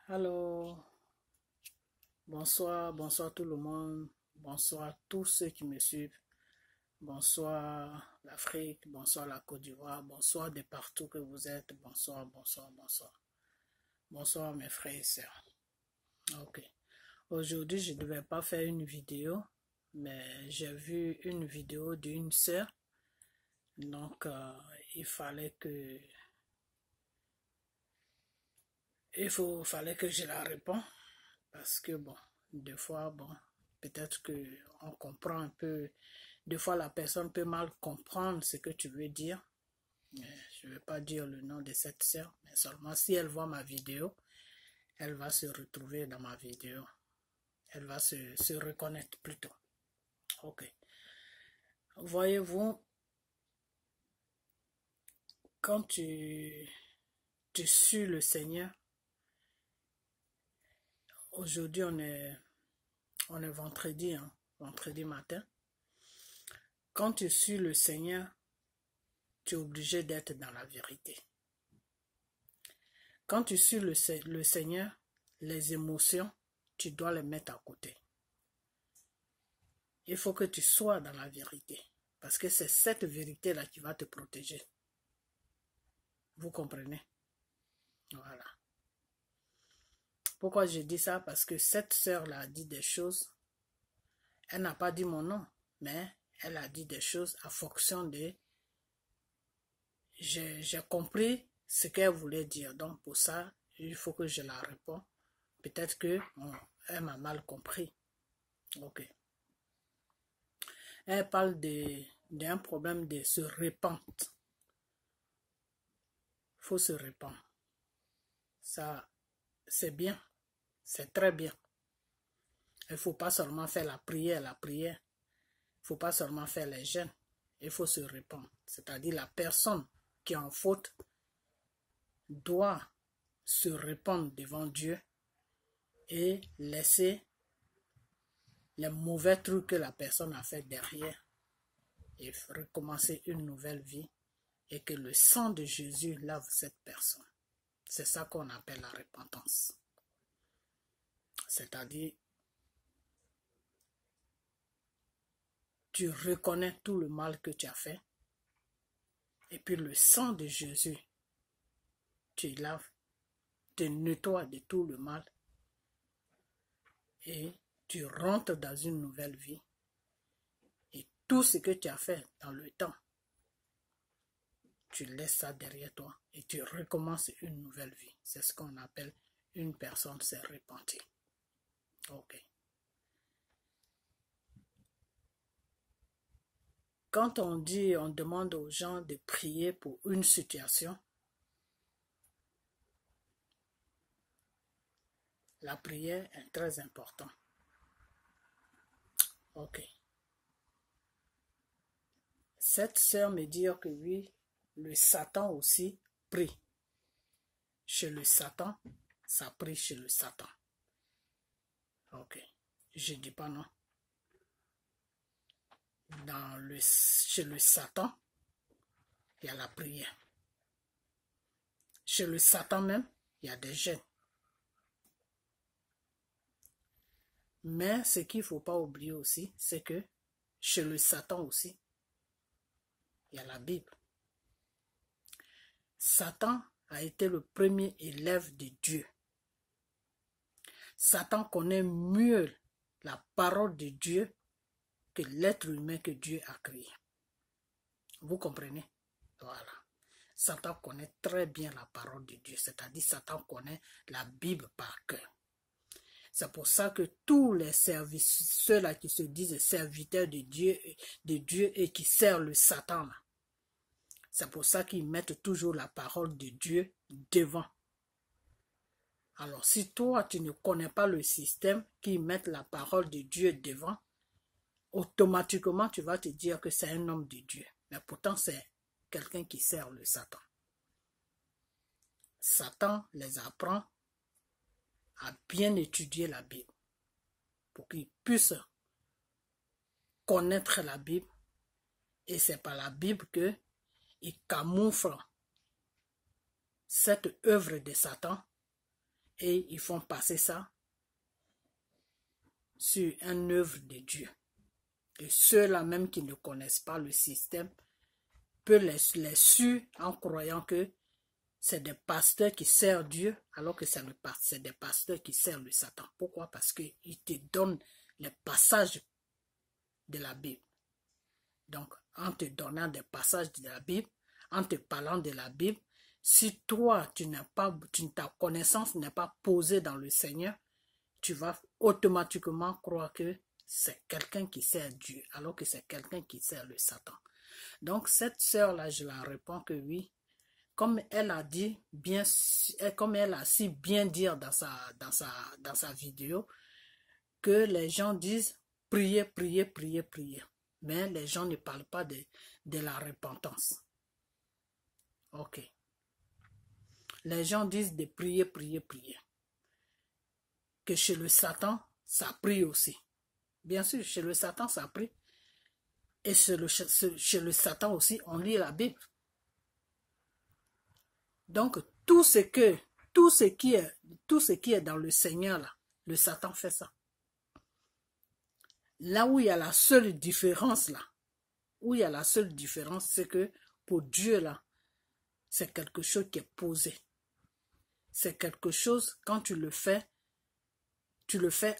Allô, bonsoir tout le monde, bonsoir tous ceux qui me suivent, bonsoir l'Afrique, bonsoir la Côte d'Ivoire, bonsoir de partout que vous êtes, bonsoir mes frères et sœurs. Ok, aujourd'hui je ne devais pas faire une vidéo, mais j'ai vu une vidéo d'une sœur, donc il fallait que je la réponde. Parce que bon, des fois, bon, peut-être que on comprend un peu, des fois la personne peut mal comprendre ce que tu veux dire. Je ne vais pas dire le nom de cette sœur, mais seulement si elle voit ma vidéo, elle va se retrouver dans ma vidéo. Elle va se reconnaître plutôt. Ok. Voyez-vous, quand tu suis le Seigneur, aujourd'hui on est vendredi, hein, vendredi matin. Quand tu suis le Seigneur, tu es obligé d'être dans la vérité. Quand tu suis le Seigneur, les émotions, tu dois les mettre à côté. Il faut que tu sois dans la vérité. Parce que c'est cette vérité-là qui va te protéger. Vous comprenez? Voilà. Pourquoi je dis ça? Parce que cette sœur-là a dit des choses. Elle n'a pas dit mon nom, mais elle a dit des choses à fonction de... J'ai compris ce qu'elle voulait dire. Donc pour ça, il faut que je la réponde. Peut-être que elle m'a mal compris. Ok. Elle parle d'un problème de se répandre. Il faut se répandre. Ça, c'est bien. C'est très bien. Il ne faut pas seulement faire la prière. Il ne faut pas seulement faire les jeûnes. Il faut se répandre. C'est-à-dire la personne qui est en faute doit se répandre devant Dieu et laisser les mauvais trucs que la personne a fait derrière et recommencer une nouvelle vie et que le sang de Jésus lave cette personne. C'est ça qu'on appelle la repentance. C'est-à-dire, tu reconnais tout le mal que tu as fait et puis le sang de Jésus, tu laves, te nettoies de tout le mal et tu rentres dans une nouvelle vie. Et tout ce que tu as fait dans le temps, tu laisses ça derrière toi et tu recommences une nouvelle vie. C'est ce qu'on appelle une personne s'est repentie. Ok. Quand on dit, on demande aux gens de prier pour une situation, la prière est très importante. Ok. Cette sœur me dit que oui, le Satan aussi prie. Chez le Satan, ça prie chez le Satan. Ok. Je ne dis pas non. Chez le Satan, il y a la prière. Chez le Satan même, il y a des jeûnes. Mais ce qu'il ne faut pas oublier aussi, c'est que chez le Satan aussi, il y a la Bible. Satan a été le premier élève de Dieu. Satan connaît mieux la parole de Dieu que l'être humain que Dieu a créé. Vous comprenez? Voilà. Satan connaît très bien la parole de Dieu, c'est-à-dire Satan connaît la Bible par cœur. C'est pour ça que tous les services, ceux-là qui se disent serviteurs de Dieu et qui servent le Satan, c'est pour ça qu'ils mettent toujours la parole de Dieu devant. Alors, si toi, tu ne connais pas le système qui met la parole de Dieu devant, automatiquement, tu vas te dire que c'est un homme de Dieu. Mais pourtant, c'est quelqu'un qui sert le Satan. Satan les apprend à bien étudier la Bible pour qu'ils puissent connaître la Bible. Et c'est par la Bible qu'ils camouflent cette œuvre de Satan Et ils font passer ça sur une œuvre de Dieu. Et ceux-là même qui ne connaissent pas le système peuvent les suivre en croyant que c'est des pasteurs qui servent Dieu, alors que c'est des pasteurs qui servent le Satan. Pourquoi? Parce qu'ils te donnent les passages de la Bible. Donc, en te donnant des passages de la Bible, en te parlant de la Bible, si toi, ta connaissance n'est pas posée dans le Seigneur, tu vas automatiquement croire que c'est quelqu'un qui sert Dieu, alors que c'est quelqu'un qui sert le Satan. Donc, cette sœur-là, je la réponds que oui, comme elle a dit bien, comme elle a si bien dit dans sa vidéo, que les gens disent prier, prier, prier, prier. Mais les gens ne parlent pas de la repentance. Ok. Les gens disent de prier, prier, prier. Que chez le Satan, ça prie aussi. Bien sûr, chez le Satan, ça prie. Et chez le Satan aussi, on lit la Bible. Donc, tout ce qui est dans le Seigneur, là, le Satan fait ça. Là où il y a la seule différence, c'est que pour Dieu, là, c'est quelque chose qui est posé. C'est quelque chose, quand tu le fais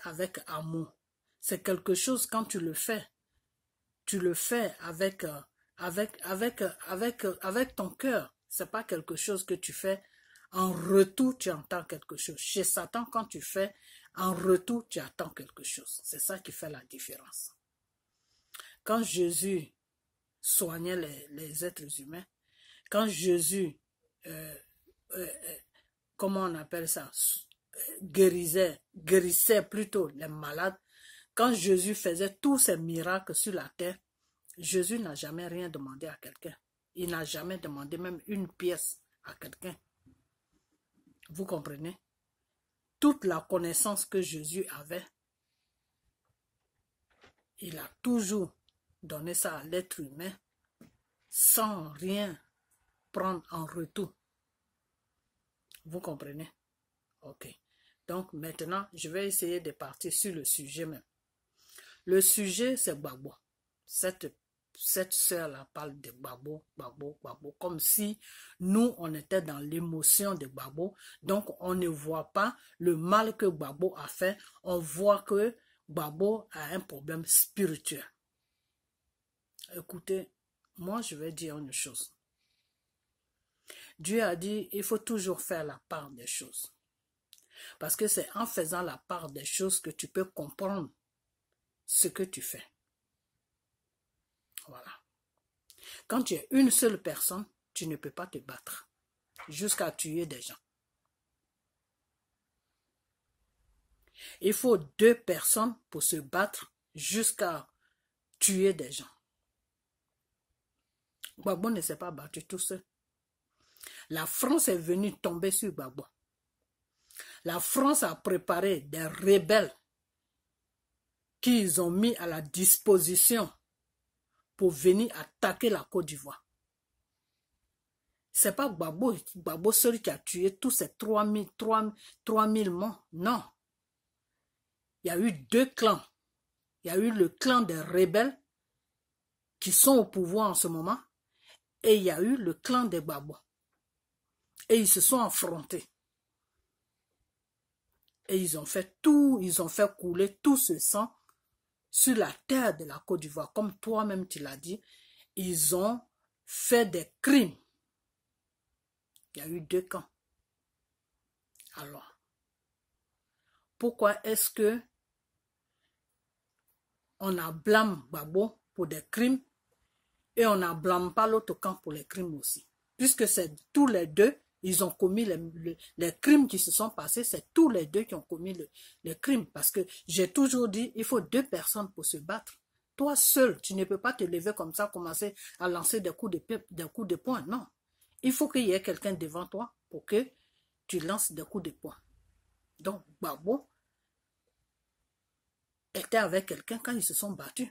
avec amour. C'est quelque chose, quand tu le fais avec ton cœur. C'est pas quelque chose que tu fais en retour, tu entends quelque chose. Chez Satan, quand tu fais en retour, tu attends quelque chose. C'est ça qui fait la différence. Quand Jésus soignait les êtres humains, quand Jésus, comment on appelle ça, guérissait plutôt les malades, quand Jésus faisait tous ces miracles sur la terre, Jésus n'a jamais rien demandé à quelqu'un. Il n'a jamais demandé même une pièce à quelqu'un. Vous comprenez? Toute la connaissance que Jésus avait, il a toujours donné ça à l'être humain sans rien prendre en retour. Vous comprenez? Ok. Donc maintenant, je vais essayer de partir sur le sujet même. Le sujet, c'est Gbagbo. Cette sœur-là parle de Gbagbo, Gbagbo, Gbagbo, comme si nous, on était dans l'émotion de Gbagbo. Donc, on ne voit pas le mal que Gbagbo a fait. On voit que Gbagbo a un problème spirituel. Écoutez, moi, je vais dire une chose. Dieu a dit, il faut toujours faire la part des choses. Parce que c'est en faisant la part des choses que tu peux comprendre ce que tu fais. Voilà. Quand tu es une seule personne, tu ne peux pas te battre jusqu'à tuer des gens. Il faut 2 personnes pour se battre jusqu'à tuer des gens. Gbagbo ne s'est pas battu tout seul. La France est venue tomber sur Gbagbo. La France a préparé des rebelles qu'ils ont mis à la disposition pour venir attaquer la Côte d'Ivoire. C'est pas Gbagbo seul qui a tué tous ces 3000 morts. Non. Il y a eu 2 clans. Il y a eu le clan des rebelles qui sont au pouvoir en ce moment et il y a eu le clan des Gbagbo. Et ils se sont affrontés. Et ils ont fait couler tout ce sang sur la terre de la Côte d'Ivoire. Comme toi-même tu l'as dit, ils ont fait des crimes. Il y a eu 2 camps. Alors, pourquoi est-ce que on a blâme Gbagbo pour des crimes et on n'a blâme pas l'autre camp pour les crimes aussi? Puisque c'est tous les deux, ils ont commis les crimes qui se sont passés, c'est tous les deux qui ont commis les crimes. Parce que j'ai toujours dit, il faut 2 personnes pour se battre. Toi seul, tu ne peux pas te lever comme ça, commencer à lancer des coups de poing. Non. Il faut qu'il y ait quelqu'un devant toi pour que tu lances des coups de poing. Donc, Gbagbo était avec quelqu'un quand ils se sont battus.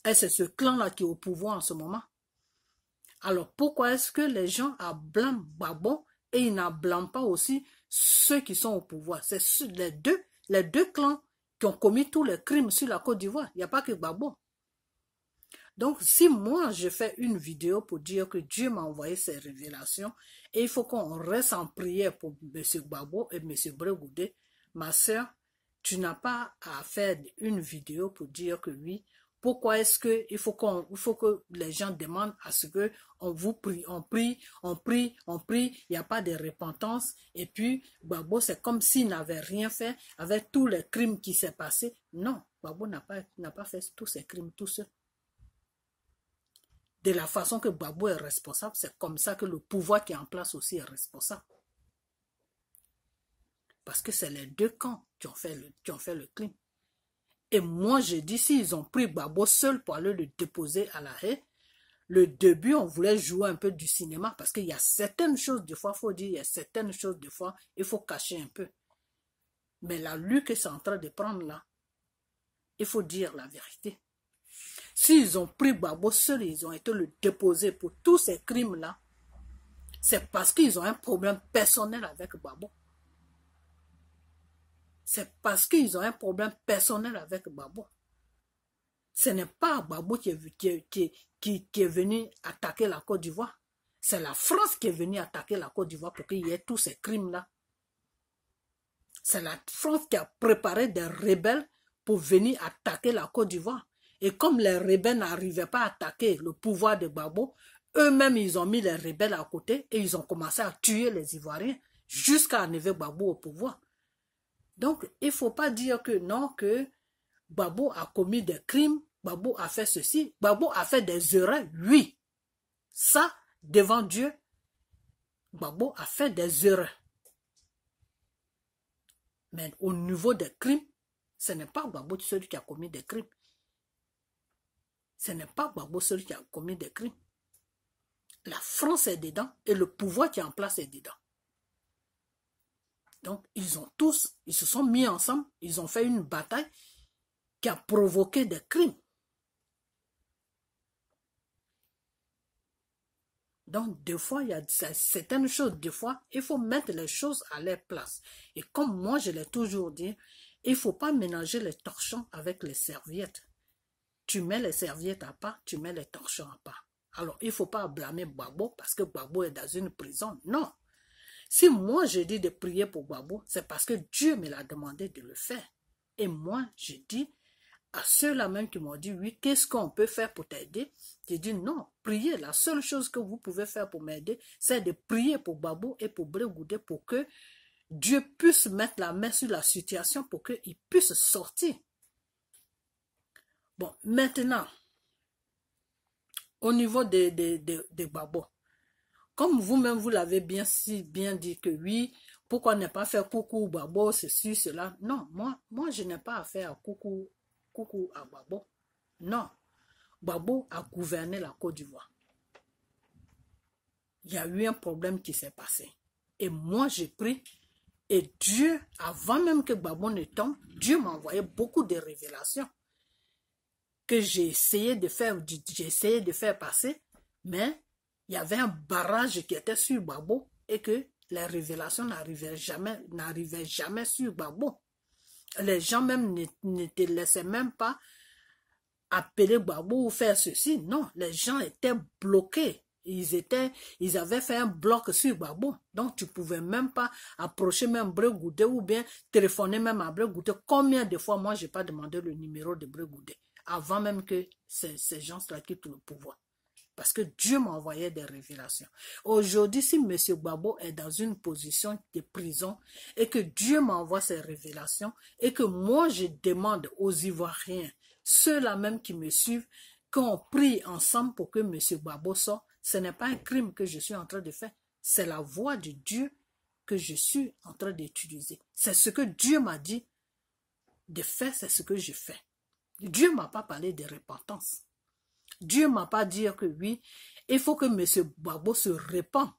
Et c'est ce clan-là qui est au pouvoir en ce moment. Alors, pourquoi est-ce que les gens blâment Gbagbo Et il n'en blâme pas aussi ceux qui sont au pouvoir. C'est les deux clans qui ont commis tous les crimes sur la Côte d'Ivoire. Il n'y a pas que Gbagbo. Donc, si moi, je fais une vidéo pour dire que Dieu m'a envoyé ces révélations, et il faut qu'on reste en prière pour M. Gbagbo et M. Brégoudé, ma soeur, tu n'as pas à faire une vidéo pour dire que oui, pourquoi est-ce que il faut que les gens demandent à ce que on vous prie, on prie, il n'y a pas de repentance, et puis Gbagbo, c'est comme s'il n'avait rien fait avec tous les crimes qui s'est passé. Non, Gbagbo n'a pas fait tous ces crimes tout seul. De la façon que Gbagbo est responsable, c'est comme ça que le pouvoir qui est en place aussi est responsable. Parce que c'est les deux camps qui ont fait le crime. Et moi, je dis, s'ils ont pris Gbagbo seul pour aller le déposer à La Haye, le début, on voulait jouer un peu du cinéma, parce qu'il y a certaines choses, des fois, il faut dire, il y a certaines choses, des fois, il faut cacher un peu. Mais la lutte que c'est en train de prendre là, il faut dire la vérité. S'ils ont pris Gbagbo seul, ils ont été le déposer pour tous ces crimes-là, c'est parce qu'ils ont un problème personnel avec Gbagbo. C'est parce qu'ils ont un problème personnel avec Gbagbo. Ce n'est pas Gbagbo qui est venu attaquer la Côte d'Ivoire. C'est la France qui est venue attaquer la Côte d'Ivoire pour qu'il y ait tous ces crimes-là. C'est la France qui a préparé des rebelles pour venir attaquer la Côte d'Ivoire. Et comme les rebelles n'arrivaient pas à attaquer le pouvoir de Gbagbo, eux-mêmes, ils ont mis les rebelles à côté et ils ont commencé à tuer les Ivoiriens jusqu'à arriver Gbagbo au pouvoir. Donc, il ne faut pas dire que non, que Gbagbo a commis des crimes, Gbagbo a fait ceci, Gbagbo a fait des erreurs, oui. Ça, devant Dieu, Gbagbo a fait des erreurs. Mais au niveau des crimes, ce n'est pas Gbagbo celui qui a commis des crimes. Ce n'est pas Gbagbo celui qui a commis des crimes. La France est dedans et le pouvoir qui est en place est dedans. Donc, ils se sont mis ensemble, ils ont fait une bataille qui a provoqué des crimes. Donc, des fois, il y a certaines choses, des fois, il faut mettre les choses à leur place. Et comme moi, je l'ai toujours dit, il ne faut pas mélanger les torchons avec les serviettes. Tu mets les serviettes à part, tu mets les torchons à part. Alors, il ne faut pas blâmer Gbagbo parce que Gbagbo est dans une prison. Non. Si moi, je dis de prier pour Gbagbo, c'est parce que Dieu me l'a demandé de le faire. Et moi, je dis à ceux-là même qui m'ont dit, oui, qu'est-ce qu'on peut faire pour t'aider? J'ai dit, non, priez. La seule chose que vous pouvez faire pour m'aider, c'est de prier pour Gbagbo et pour Brégoudé pour que Dieu puisse mettre la main sur la situation pour qu'il puisse sortir. Bon, maintenant, au niveau de Gbagbo, comme vous-même, vous l'avez bien dit que oui, pourquoi ne pas faire coucou Gbagbo, ceci, cela. Non, moi je n'ai pas à faire coucou à Gbagbo. Non, Gbagbo a gouverné la Côte d'Ivoire. Il y a eu un problème qui s'est passé. Et moi, j'ai pris, et Dieu, avant même que Gbagbo ne tombe, Dieu m'a envoyé beaucoup de révélations que j'ai essayé de faire passer, mais il y avait un barrage qui était sur Gbagbo et que les révélations n'arrivaient jamais sur Gbagbo. Les gens même ne te laissaient même pas appeler Gbagbo ou faire ceci. Non, les gens étaient bloqués. Ils avaient fait un bloc sur Gbagbo. Donc, tu ne pouvais même pas approcher même Brégoudé ou bien téléphoner même à Brégoudé. Combien de fois, moi, je n'ai pas demandé le numéro de Brégoudé avant même que ces gens-là quittent le pouvoir. Parce que Dieu m'a envoyé des révélations. Aujourd'hui, si M. Gbagbo est dans une position de prison et que Dieu m'envoie ces révélations et que moi je demande aux Ivoiriens, ceux-là même qui me suivent, qu'on prie ensemble pour que M. Gbagbo sorte, ce n'est pas un crime que je suis en train de faire. C'est la voix de Dieu que je suis en train d'utiliser. C'est ce que Dieu m'a dit de faire, c'est ce que je fais. Dieu ne m'a pas parlé de repentance. Dieu ne m'a pas dit que oui, il faut que M. Gbagbo se répand.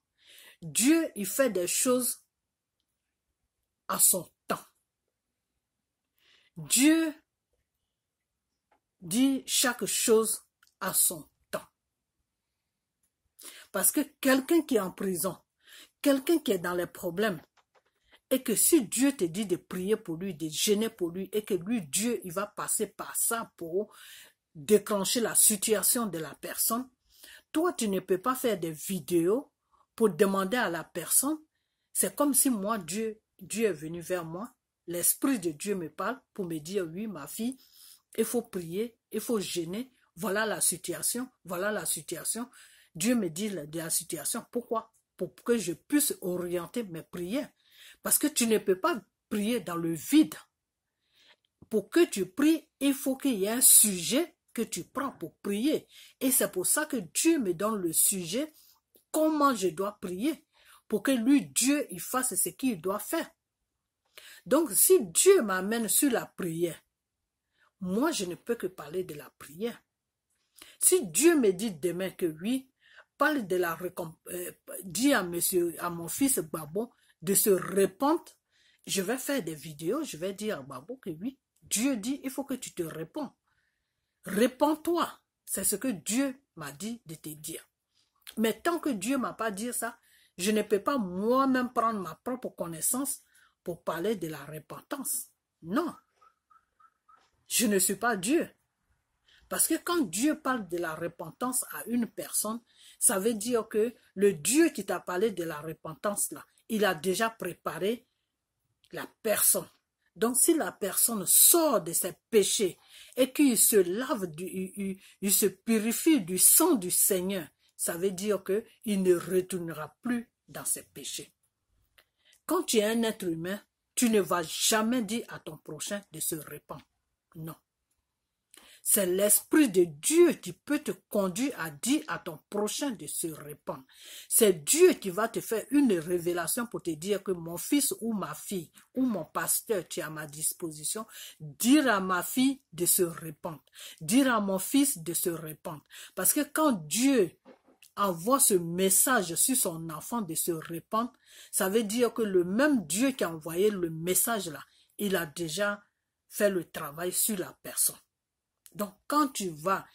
Dieu, il fait des choses à son temps. Dieu dit chaque chose à son temps. Parce que quelqu'un qui est en prison, quelqu'un qui est dans les problèmes, et que si Dieu te dit de prier pour lui, de gêner pour lui, et que lui, Dieu, il va passer par ça pour déclencher la situation de la personne, toi, tu ne peux pas faire des vidéos pour demander à la personne. C'est comme si moi, Dieu est venu vers moi, l'Esprit de Dieu me parle pour me dire, oui, ma fille, il faut prier, il faut gêner, voilà la situation, voilà la situation. Dieu me dit de la situation. Pourquoi? Pour que je puisse orienter mes prières. Parce que tu ne peux pas prier dans le vide. Pour que tu pries, il faut qu'il y ait un sujet que tu prends pour prier. Et c'est pour ça que Dieu me donne le sujet, comment je dois prier, pour que lui, Dieu, il fasse ce qu'il doit faire. Donc, si Dieu m'amène sur la prière, moi, je ne peux que parler de la prière. Si Dieu me dit demain que oui, parle de la dis à mon fils Babo de se répandre, je vais faire des vidéos, je vais dire à Babo que oui, Dieu dit, il faut que tu te réponds. Réponds-toi. C'est ce que Dieu m'a dit de te dire. Mais tant que Dieu ne m'a pas dit ça, je ne peux pas moi-même prendre ma propre connaissance pour parler de la repentance. Non. Je ne suis pas Dieu. Parce que quand Dieu parle de la repentance à une personne, ça veut dire que le Dieu qui t'a parlé de la repentance là, il a déjà préparé la personne. Donc si la personne sort de ses péchés et qu'il se lave, il se purifie du sang du Seigneur, ça veut dire qu'il ne retournera plus dans ses péchés. Quand tu es un être humain, tu ne vas jamais dire à ton prochain de se répandre. Non. C'est l'Esprit de Dieu qui peut te conduire à dire à ton prochain de se répandre. C'est Dieu qui va te faire une révélation pour te dire que mon fils ou ma fille ou mon pasteur, tu es à ma disposition. Dire à ma fille de se répandre. Dire à mon fils de se répandre. Parce que quand Dieu envoie ce message sur son enfant de se répandre, ça veut dire que le même Dieu qui a envoyé le message là, il a déjà fait le travail sur la personne. Donc, quand tu vas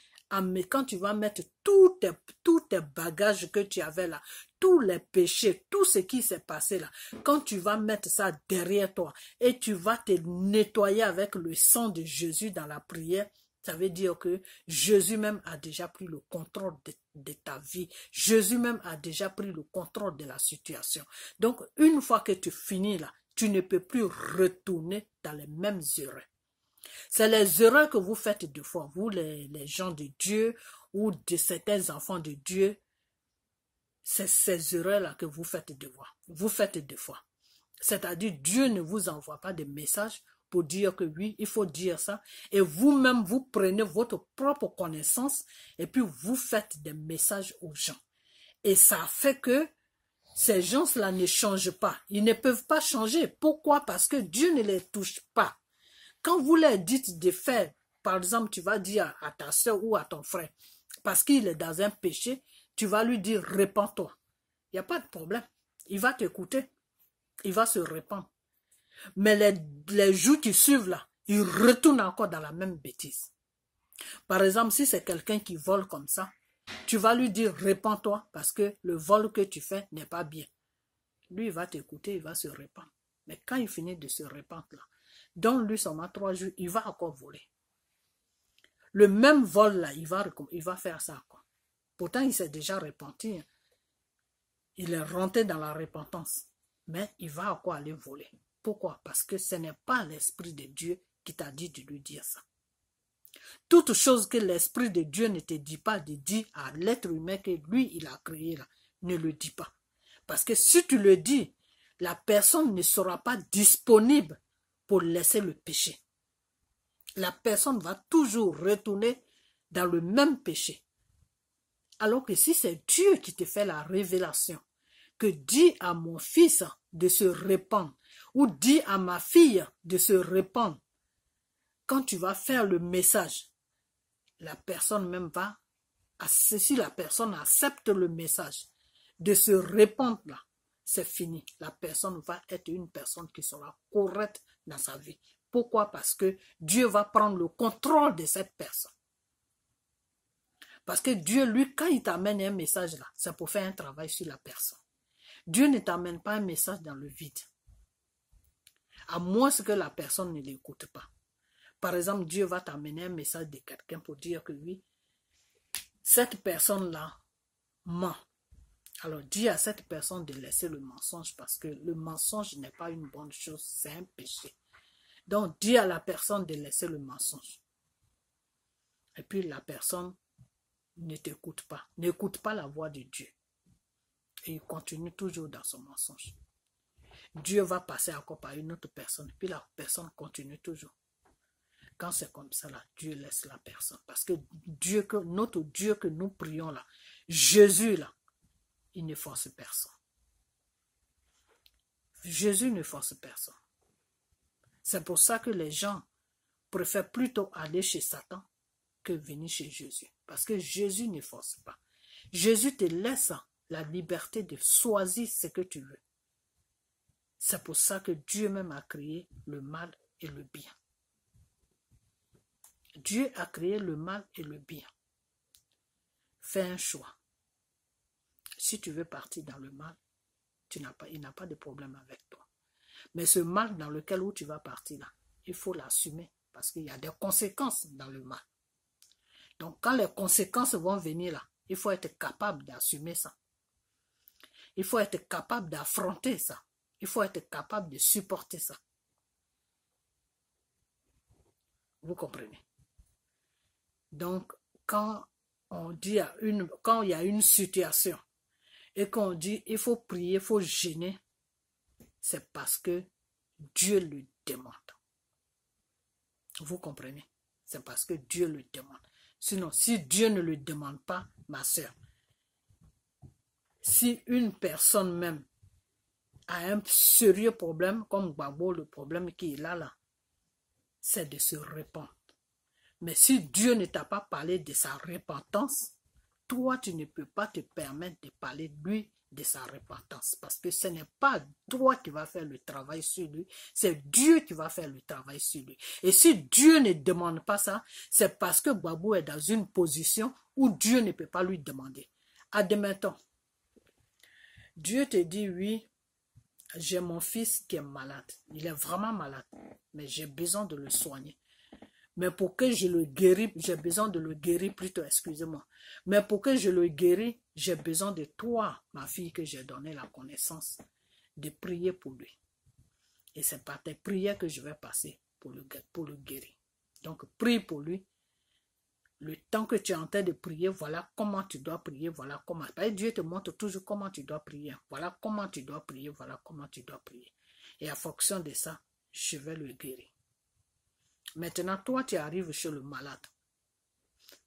mettre tous tes bagages que tu avais là, tous les péchés, tout ce qui s'est passé là, quand tu vas mettre ça derrière toi et tu vas te nettoyer avec le sang de Jésus dans la prière, ça veut dire que Jésus même a déjà pris le contrôle de ta vie. Jésus même a déjà pris le contrôle de la situation. Donc, une fois que tu finis là, tu ne peux plus retourner dans les mêmes erreurs. C'est les erreurs que vous faites deux fois, vous les gens de Dieu ou de certains enfants de Dieu. C'est ces erreurs-là que vous faites deux fois. Vous faites deux fois. C'est-à-dire Dieu ne vous envoie pas de message pour dire que oui, il faut dire ça. Et vous-même, vous prenez votre propre connaissance et puis vous faites des messages aux gens. Et ça fait que ces gens-là ne changent pas. Ils ne peuvent pas changer. Pourquoi? Parce que Dieu ne les touche pas. Quand vous leur dites de faire, par exemple, tu vas dire à ta soeur ou à ton frère, parce qu'il est dans un péché, tu vas lui dire, répands-toi. Il n'y a pas de problème. Il va t'écouter. Il va se répandre. Mais les jours qui suivent là, il retourne encore dans la même bêtise. Par exemple, si c'est quelqu'un qui vole comme ça, tu vas lui dire, répands-toi, parce que le vol que tu fais n'est pas bien. Lui, il va t'écouter, il va se répandre. Mais quand il finit de se répandre là, donne-lui seulement 3 jours, il va encore voler. Le même vol là, il va faire ça quoi. Pourtant, il s'est déjà repenti. Il est rentré dans la repentance. Mais il va encore aller voler. Pourquoi? Parce que ce n'est pas l'Esprit de Dieu qui t'a dit de lui dire ça. Toute chose que l'Esprit de Dieu ne te dit pas de dire à l'être humain que lui, il a créé là, ne le dis pas. Parce que si tu le dis, la personne ne sera pas disponible pour laisser le péché. La personne va toujours retourner dans le même péché. Alors que si c'est Dieu qui te fait la révélation, que dis à mon fils de se répandre, ou dis à ma fille de se répandre, quand tu vas faire le message, la personne même va, si la personne accepte le message, de se répandre là, c'est fini. La personne va être une personne qui sera correcte dans sa vie. Pourquoi? Parce que Dieu va prendre le contrôle de cette personne. Parce que Dieu, lui, quand il t'amène un message là, c'est pour faire un travail sur la personne. Dieu ne t'amène pas un message dans le vide. À moins que la personne ne l'écoute pas. Par exemple, Dieu va t'amener un message de quelqu'un pour dire que oui, cette personne-là ment. Alors, dis à cette personne de laisser le mensonge parce que le mensonge n'est pas une bonne chose, c'est un péché. Donc, dis à la personne de laisser le mensonge. Et puis, la personne ne t'écoute pas. N'écoute pas la voix de Dieu. Et il continue toujours dans son mensonge. Dieu va passer encore par une autre personne. Puis la personne continue toujours. Quand c'est comme ça, là, Dieu laisse la personne. Parce que notre Dieu que nous prions là, Jésus là, il ne force personne. Jésus ne force personne. C'est pour ça que les gens préfèrent plutôt aller chez Satan que venir chez Jésus. Parce que Jésus ne force pas. Jésus te laisse la liberté de choisir ce que tu veux. C'est pour ça que Dieu même a créé le mal et le bien. Dieu a créé le mal et le bien. Fais un choix. Si tu veux partir dans le mal, il n'a pas de problème avec toi. Mais ce mal dans lequel où tu vas partir là, il faut l'assumer parce qu'il y a des conséquences dans le mal. Donc quand les conséquences vont venir là, il faut être capable d'assumer ça. Il faut être capable d'affronter ça. Il faut être capable de supporter ça. Vous comprenez? Donc, quand il y a une situation et qu'on dit il faut prier, il faut jeûner, c'est parce que Dieu le demande. Vous comprenez? C'est parce que Dieu le demande. Sinon, si Dieu ne le demande pas, ma soeur, si une personne même a un sérieux problème, comme Gbagbo, le problème qu'il a là, c'est de se répandre. Mais si Dieu ne t'a pas parlé de sa repentance, toi, tu ne peux pas te permettre de parler de lui, de sa repentance. Parce que ce n'est pas toi qui vas faire le travail sur lui, c'est Dieu qui va faire le travail sur lui. Et si Dieu ne demande pas ça, c'est parce que Gbagbo est dans une position où Dieu ne peut pas lui demander. Admettons, Dieu te dit, oui, j'ai mon fils qui est malade. Il est vraiment malade, mais j'ai besoin de le soigner. Mais pour que je le guérisse, j'ai besoin de le guérir plutôt, excusez-moi. Mais pour que je le guérisse, j'ai besoin de toi, ma fille, que j'ai donné la connaissance, de prier pour lui. Et c'est par tes prières que je vais passer pour le guérir. Donc, prie pour lui. Le temps que tu es en train de prier, voilà comment tu dois prier, voilà comment. Et Dieu te montre toujours comment tu dois prier. Voilà comment tu dois prier, voilà comment tu dois prier. Et en fonction de ça, je vais le guérir. Maintenant, toi, tu arrives chez le malade.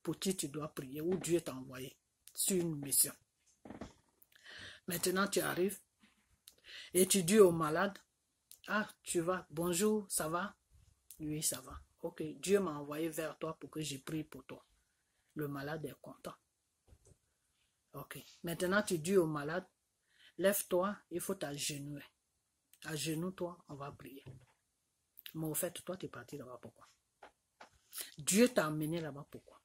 Pour qui tu dois prier, ou Dieu t'a envoyé sur une mission. Maintenant, tu arrives et tu dis au malade, ah, tu vas, bonjour, ça va? Oui, ça va. Ok, Dieu m'a envoyé vers toi pour que je prie pour toi. Le malade est content. Ok, maintenant tu dis au malade, lève-toi, il faut t'agenouiller. Agenouille-toi, on va prier. Mais au fait, toi, tu es parti là-bas, pourquoi? Dieu t'a amené là-bas, pourquoi?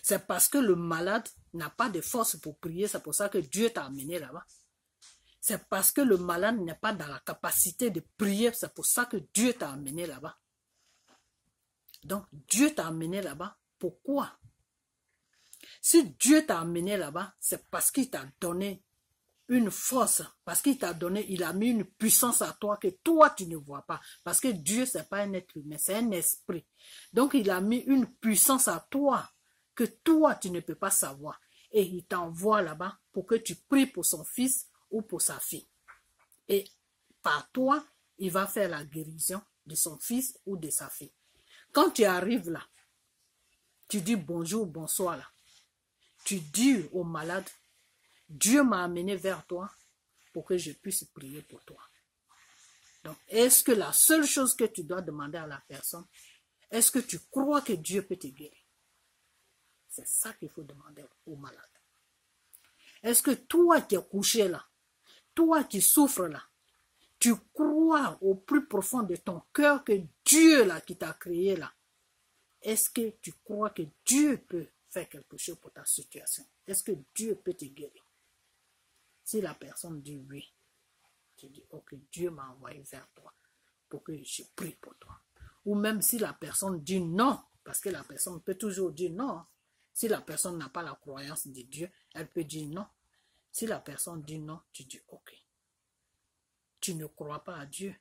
C'est parce que le malade n'a pas de force pour prier, c'est pour ça que Dieu t'a amené là-bas. C'est parce que le malade n'est pas dans la capacité de prier, c'est pour ça que Dieu t'a amené là-bas. Donc, Dieu t'a amené là-bas, pourquoi? Si Dieu t'a amené là-bas, c'est parce qu'il t'a donné une force, parce qu'il t'a donné, il a mis une puissance à toi que toi tu ne vois pas. Parce que Dieu, c'est pas un être humain, c'est un esprit. Donc il a mis une puissance à toi que toi tu ne peux pas savoir. Et il t'envoie là-bas pour que tu pries pour son fils ou pour sa fille. Et par toi, il va faire la guérison de son fils ou de sa fille. Quand tu arrives là, tu dis bonjour, bonsoir là. Tu dis au malade, Dieu m'a amené vers toi pour que je puisse prier pour toi. Donc, est-ce que la seule chose que tu dois demander à la personne, est-ce que tu crois que Dieu peut te guérir? C'est ça qu'il faut demander au malade. Est-ce que toi qui es couché là, toi qui souffres là, tu crois au plus profond de ton cœur que Dieu là qui t'a créé là, est-ce que tu crois que Dieu peut faire quelque chose pour ta situation? Est-ce que Dieu peut te guérir? Si la personne dit oui, tu dis, ok, Dieu m'a envoyé vers toi pour que je prie pour toi. Ou même si la personne dit non, parce que la personne peut toujours dire non. Si la personne n'a pas la croyance de Dieu, elle peut dire non. Si la personne dit non, tu dis ok. Tu ne crois pas à Dieu.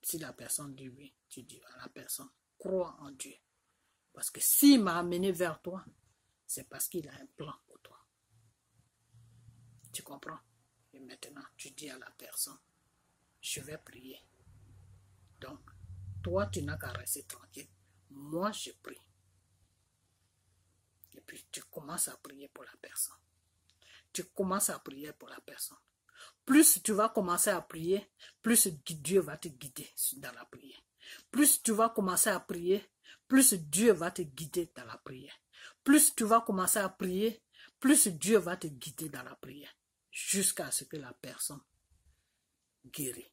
Si la personne dit oui, tu dis à la personne, crois en Dieu. Parce que s'il m'a amené vers toi, c'est parce qu'il a un plan pour toi. Tu comprends? Et maintenant, tu dis à la personne, je vais prier. Donc, toi, tu n'as qu'à rester tranquille. Moi, je prie. Et puis, tu commences à prier pour la personne. Tu commences à prier pour la personne. Plus tu vas commencer à prier, plus Dieu va te guider dans la prière. Plus tu vas commencer à prier, plus Dieu va te guider dans la prière. Plus tu vas commencer à prier, plus Dieu va te guider dans la prière. Jusqu'à ce que la personne guérit.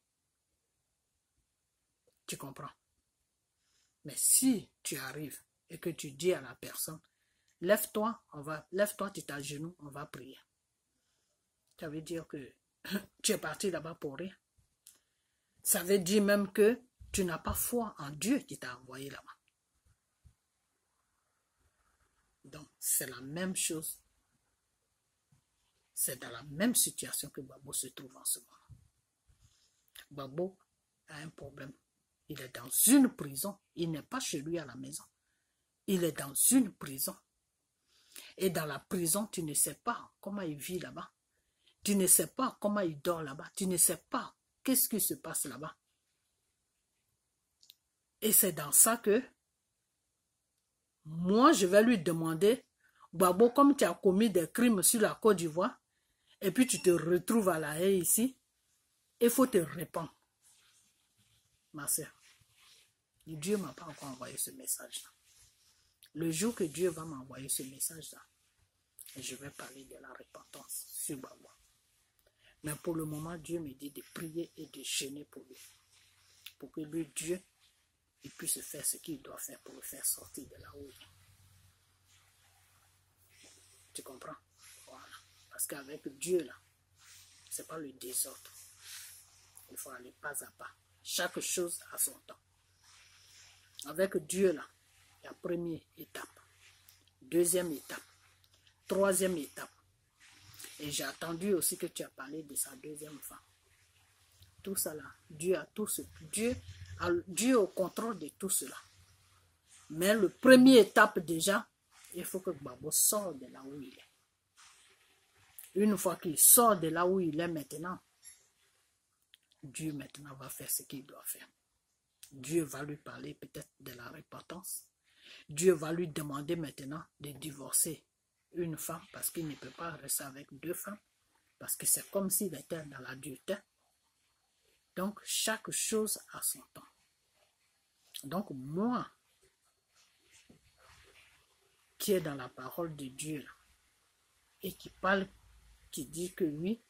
Tu comprends? Mais si tu arrives et que tu dis à la personne, lève-toi, lève-toi, tu es à genoux, on va prier. Ça veut dire que tu es parti là-bas pour rien. Ça veut dire même que tu n'as pas foi en Dieu qui t'a envoyé là-bas. Donc, c'est la même chose. C'est dans la même situation que Babo se trouve en ce moment. Babo a un problème. Il est dans une prison. Il n'est pas chez lui à la maison. Il est dans une prison. Et dans la prison, tu ne sais pas comment il vit là-bas. Tu ne sais pas comment il dort là-bas. Tu ne sais pas qu'est-ce qui se passe là-bas. Et c'est dans ça que moi, je vais lui demander, Babo, comme tu as commis des crimes sur la Côte d'Ivoire, et puis tu te retrouves à La Haye ici, il faut te répondre. Ma soeur, Dieu ne m'a pas encore envoyé ce message-là. Le jour que Dieu va m'envoyer ce message-là, je vais parler de la repentance sur Babo. Mais pour le moment, Dieu me dit de prier et de jeûner pour lui. Pour que lui, Dieu, il puisse faire ce qu'il doit faire pour le faire sortir de là où il est. Tu comprends? Voilà. Parce qu'avec Dieu, là, ce n'est pas le désordre. Il faut aller pas à pas. Chaque chose a son temps. Avec Dieu, là, il y a première étape, deuxième étape, troisième étape. Et j'ai attendu aussi que tu as parlé de sa deuxième femme. Tout ça là, Dieu a tout ce. Dieu est au contrôle de tout cela. Mais le premier étape déjà, il faut que Babo sorte de là où il est. Une fois qu'il sort de là où il est maintenant, Dieu maintenant va faire ce qu'il doit faire. Dieu va lui parler peut-être de la repentance. Dieu va lui demander maintenant de divorcer une femme parce qu'il ne peut pas rester avec deux femmes. Parce que c'est comme s'il était dans l'adultère. Donc, chaque chose a son temps. Donc, moi, qui est dans la parole de Dieu, et qui parle, qui dit que oui,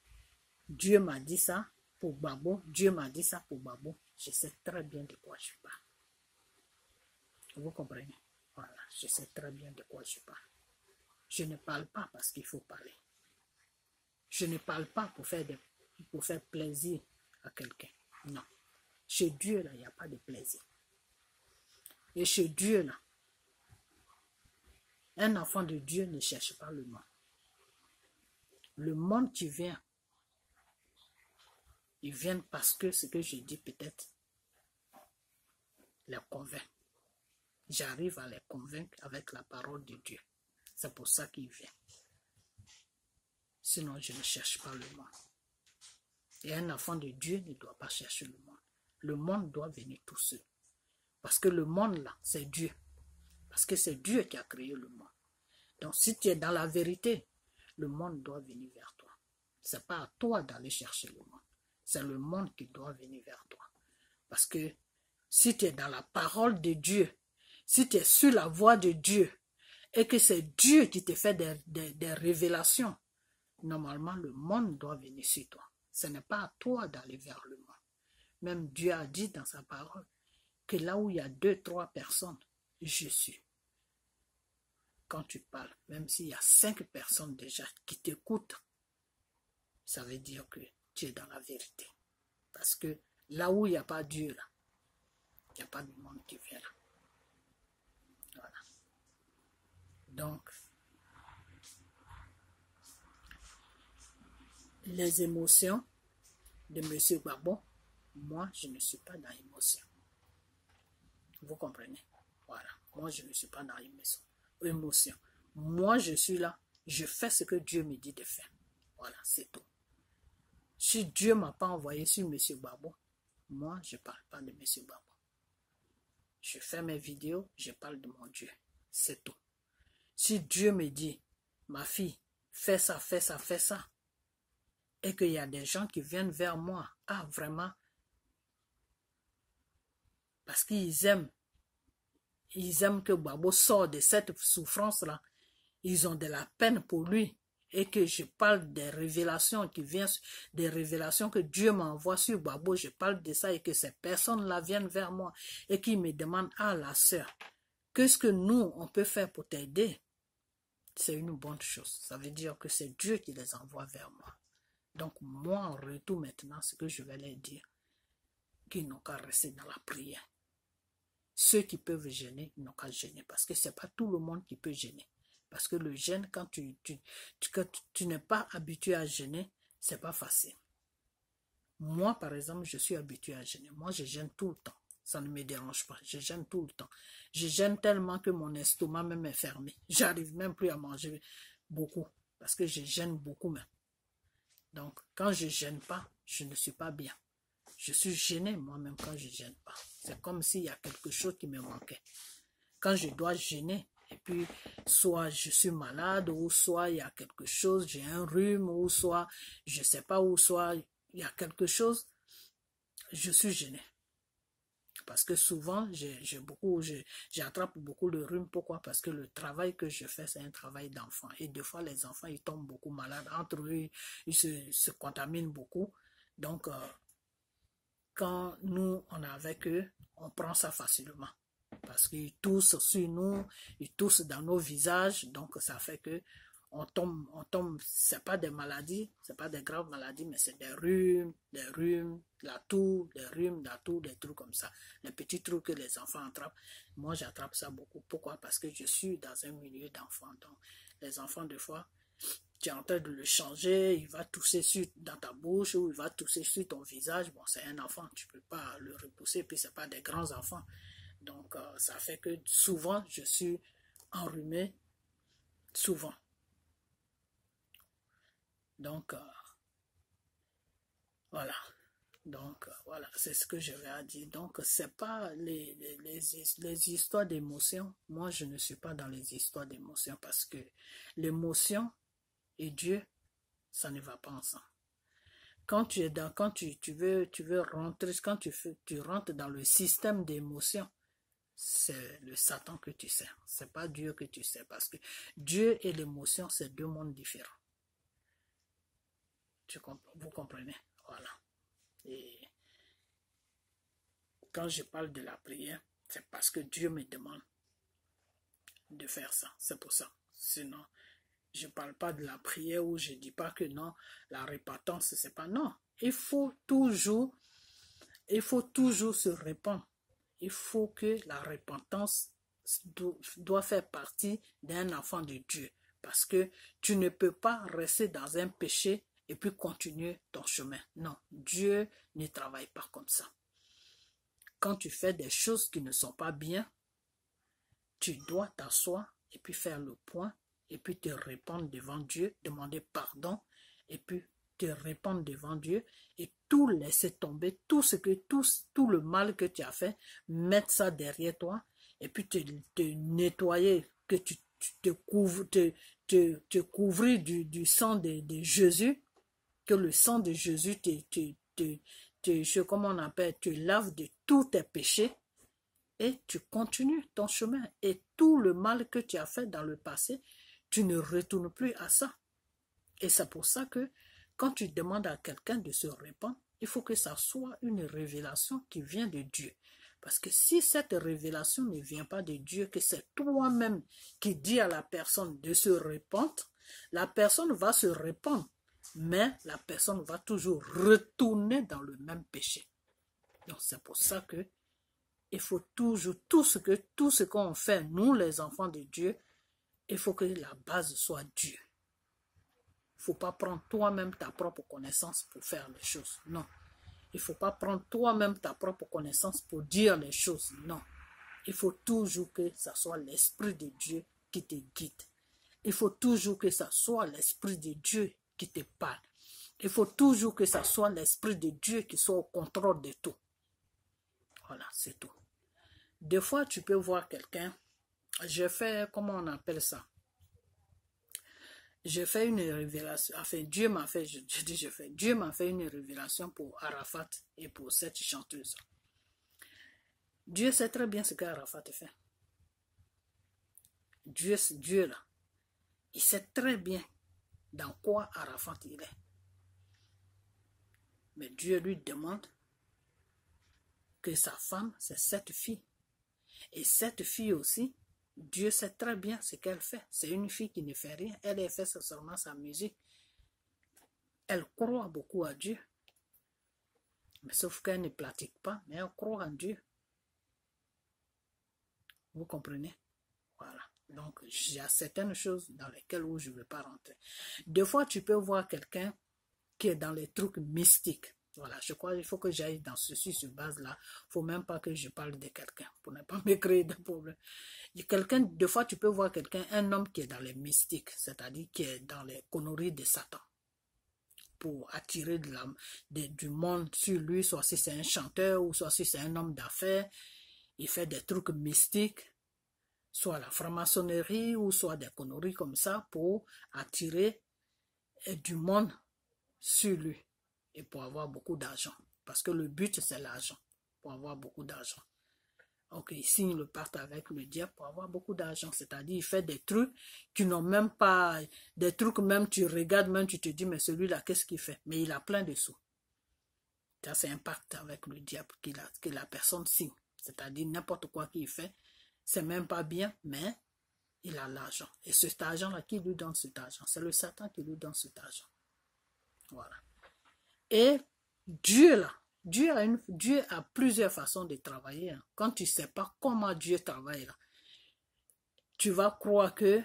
Dieu m'a dit ça pour Babo, Dieu m'a dit ça pour Babo, je sais très bien de quoi je parle. Vous comprenez? Voilà, je sais très bien de quoi je parle. Je ne parle pas parce qu'il faut parler. Je ne parle pas pour faire plaisir à quelqu'un. Non. Chez Dieu, là, il n'y a pas de plaisir. Et chez Dieu, là, un enfant de Dieu ne cherche pas le monde. Le monde qui vient, ils viennent parce que ce que je dis peut-être les convainc. J'arrive à les convaincre avec la parole de Dieu. C'est pour ça qu'ils viennent. Sinon, je ne cherche pas le monde. Et un enfant de Dieu ne doit pas chercher le monde. Le monde doit venir tout seul. Parce que le monde là, c'est Dieu. Parce que c'est Dieu qui a créé le monde. Donc si tu es dans la vérité, le monde doit venir vers toi. Ce n'est pas à toi d'aller chercher le monde. C'est le monde qui doit venir vers toi. Parce que si tu es dans la parole de Dieu, si tu es sur la voie de Dieu, et que c'est Dieu qui te fait des révélations, normalement le monde doit venir sur toi. Ce n'est pas à toi d'aller vers le monde. Même Dieu a dit dans sa parole que là où il y a 2, 3 personnes, je suis. Quand tu parles, même s'il y a 5 personnes déjà qui t'écoutent, ça veut dire que tu es dans la vérité. Parce que là où il n'y a pas Dieu, là, il n'y a pas de monde qui vient là. Voilà. Donc, les émotions de M. Gbagbo, moi, je ne suis pas dans l'émotion. Vous comprenez? Voilà. Moi, je ne suis pas dans l'émotion. Moi, je suis là. Je fais ce que Dieu me dit de faire. Voilà, c'est tout. Si Dieu ne m'a pas envoyé sur M. Gbagbo, moi, je ne parle pas de M. Gbagbo. Je fais mes vidéos, je parle de mon Dieu. C'est tout. Si Dieu me dit, ma fille, fais ça, fais ça, fais ça, et qu'il y a des gens qui viennent vers moi, ah, vraiment, parce qu'ils aiment que Gbagbo sort de cette souffrance-là, ils ont de la peine pour lui, et que je parle des révélations qui viennent, des révélations que Dieu m'envoie sur Gbagbo, je parle de ça et que ces personnes-là viennent vers moi et qui me demandent, ah la sœur, qu'est-ce que nous, on peut faire pour t'aider? C'est une bonne chose. Ça veut dire que c'est Dieu qui les envoie vers moi. Donc moi, en retour maintenant, ce que je vais leur dire, qu'ils n'ont qu'à rester dans la prière. Ceux qui peuvent gêner, ils n'ont qu'à gêner, parce que ce n'est pas tout le monde qui peut gêner. Parce que le gêne, quand tu n'es pas habitué à gêner, ce n'est pas facile. Moi, par exemple, je suis habitué à gêner. Moi, je gêne tout le temps. Ça ne me dérange pas. Je gêne tout le temps. Je gêne tellement que mon estomac même est fermé. J'arrive même plus à manger beaucoup. Parce que je gêne beaucoup même. Donc, quand je ne gêne pas, je ne suis pas bien. Je suis gêné moi-même quand je ne gêne pas. C'est comme s'il y a quelque chose qui me manquait. Quand je dois gêner, et puis soit je suis malade, ou soit il y a quelque chose, j'ai un rhume, ou soit je ne sais pas, ou soit il y a quelque chose, je suis gêné. Parce que souvent, j'attrape beaucoup le rhume. Pourquoi? Parce que le travail que je fais, c'est un travail d'enfant. Et des fois, les enfants, ils tombent beaucoup malades. Entre eux, ils se contaminent beaucoup. Donc, quand nous, on est avec eux, on prend ça facilement. Parce qu'ils toussent sur nous, ils toussent dans nos visages. Donc, ça fait que on tombe, c'est pas des maladies, c'est pas des graves maladies, mais c'est des rhumes, la toux, des trucs comme ça. Les petits trucs que les enfants attrapent. Moi, j'attrape ça beaucoup. Pourquoi? Parce que je suis dans un milieu d'enfants. Donc, les enfants, des fois, tu es en train de le changer, il va tousser dans ta bouche ou il va tousser sur ton visage. Bon, c'est un enfant, tu peux pas le repousser, puis c'est pas des grands enfants. Donc, ça fait que souvent, je suis enrhumé, souvent. Donc, voilà. Donc, voilà, c'est ce que je vais à dire. Donc, c'est pas les histoires d'émotions. Moi, je ne suis pas dans les histoires d'émotions parce que l'émotion et Dieu, ça ne va pas ensemble. Quand tu veux rentrer, quand tu rentres dans le système d'émotions, c'est le Satan que tu sers. C'est pas Dieu que tu sers parce que Dieu et l'émotion, c'est deux mondes différents. Vous comprenez? Voilà. Et quand je parle de la prière, c'est parce que Dieu me demande de faire ça. C'est pour ça. Sinon, je ne parle pas de la prière où je ne dis pas que non, la repentance, c'est pas non. Il faut toujours se répandre. Il faut que la repentance doit faire partie d'un enfant de Dieu. Parce que tu ne peux pas rester dans un péché et puis continuer ton chemin. Non, Dieu ne travaille pas comme ça. Quand tu fais des choses qui ne sont pas bien, tu dois t'asseoir et puis faire le point et puis te répandre devant Dieu, demander pardon et puis te répandre devant Dieu et tout laisser tomber, tout le mal que tu as fait, mettre ça derrière toi et puis te nettoyer, que tu te couvrir du sang de Jésus, que le sang de Jésus comment on appelle, te lave de tous tes péchés et tu continues ton chemin. Et tout le mal que tu as fait dans le passé, tu ne retournes plus à ça. Et c'est pour ça que quand tu demandes à quelqu'un de se répandre, il faut que ça soit une révélation qui vient de Dieu. Parce que si cette révélation ne vient pas de Dieu, que c'est toi-même qui dis à la personne de se répandre, la personne va se répandre. Mais la personne va toujours retourner dans le même péché. Donc c'est pour ça que il faut toujours, tout ce qu'on fait, nous les enfants de Dieu, il faut que la base soit Dieu. Il ne faut pas prendre toi-même ta propre connaissance pour faire les choses. Non. Il ne faut pas prendre toi-même ta propre connaissance pour dire les choses. Non. Il faut toujours que ce soit l'Esprit de Dieu qui te guide. Il faut toujours que ce soit l'Esprit de Dieu qui te parle. Il faut toujours que ce soit l'Esprit de Dieu qui soit au contrôle de tout. Voilà, c'est tout. Des fois, tu peux voir quelqu'un, j'ai fait, comment on appelle ça? J'ai fait une révélation, enfin Dieu m'a fait, Dieu m'a fait une révélation pour Arafat et pour cette chanteuse. Dieu sait très bien ce qu'Arafat fait. Dieu là, il sait très bien dans quoi Arafat il est. Mais Dieu lui demande que sa femme, c'est cette fille. Et cette fille aussi, Dieu sait très bien ce qu'elle fait. C'est une fille qui ne fait rien. Elle fait seulement sa musique. Elle croit beaucoup à Dieu. Mais sauf qu'elle ne pratique pas, mais elle croit en Dieu. Vous comprenez? Voilà. Donc, il y a certaines choses dans lesquelles je ne vais pas rentrer. Des fois, tu peux voir quelqu'un qui est dans les trucs mystiques. Voilà, je crois qu'il faut que j'aille dans ceci sur base-là. Il ne faut même pas que je parle de quelqu'un pour ne pas me créer de problème. Des fois, tu peux voir quelqu'un, un homme qui est dans les mystiques, c'est-à-dire qui est dans les conneries de Satan, pour attirer du monde sur lui, soit si c'est un chanteur ou soit si c'est un homme d'affaires. Il fait des trucs mystiques, soit la franc-maçonnerie ou soit des conneries comme ça pour attirer du monde sur lui et pour avoir beaucoup d'argent. Parce que le but, c'est l'argent, pour avoir beaucoup d'argent. Ok, il signe le pacte avec le diable pour avoir beaucoup d'argent. C'est-à-dire, il fait des trucs qui n'ont même pas, des trucs même tu regardes, même tu te dis, mais celui-là, qu'est-ce qu'il fait? Mais il a plein de sous. Ça, c'est un pacte avec le diable que la personne signe. C'est-à-dire, n'importe quoi qu'il fait, c'est même pas bien, mais il a l'argent. Et cet argent-là, qui lui donne cet argent? C'est le Satan qui lui donne cet argent. Voilà. Et Dieu, là, Dieu a plusieurs façons de travailler. Hein. Quand tu ne sais pas comment Dieu travaille, là, tu vas croire que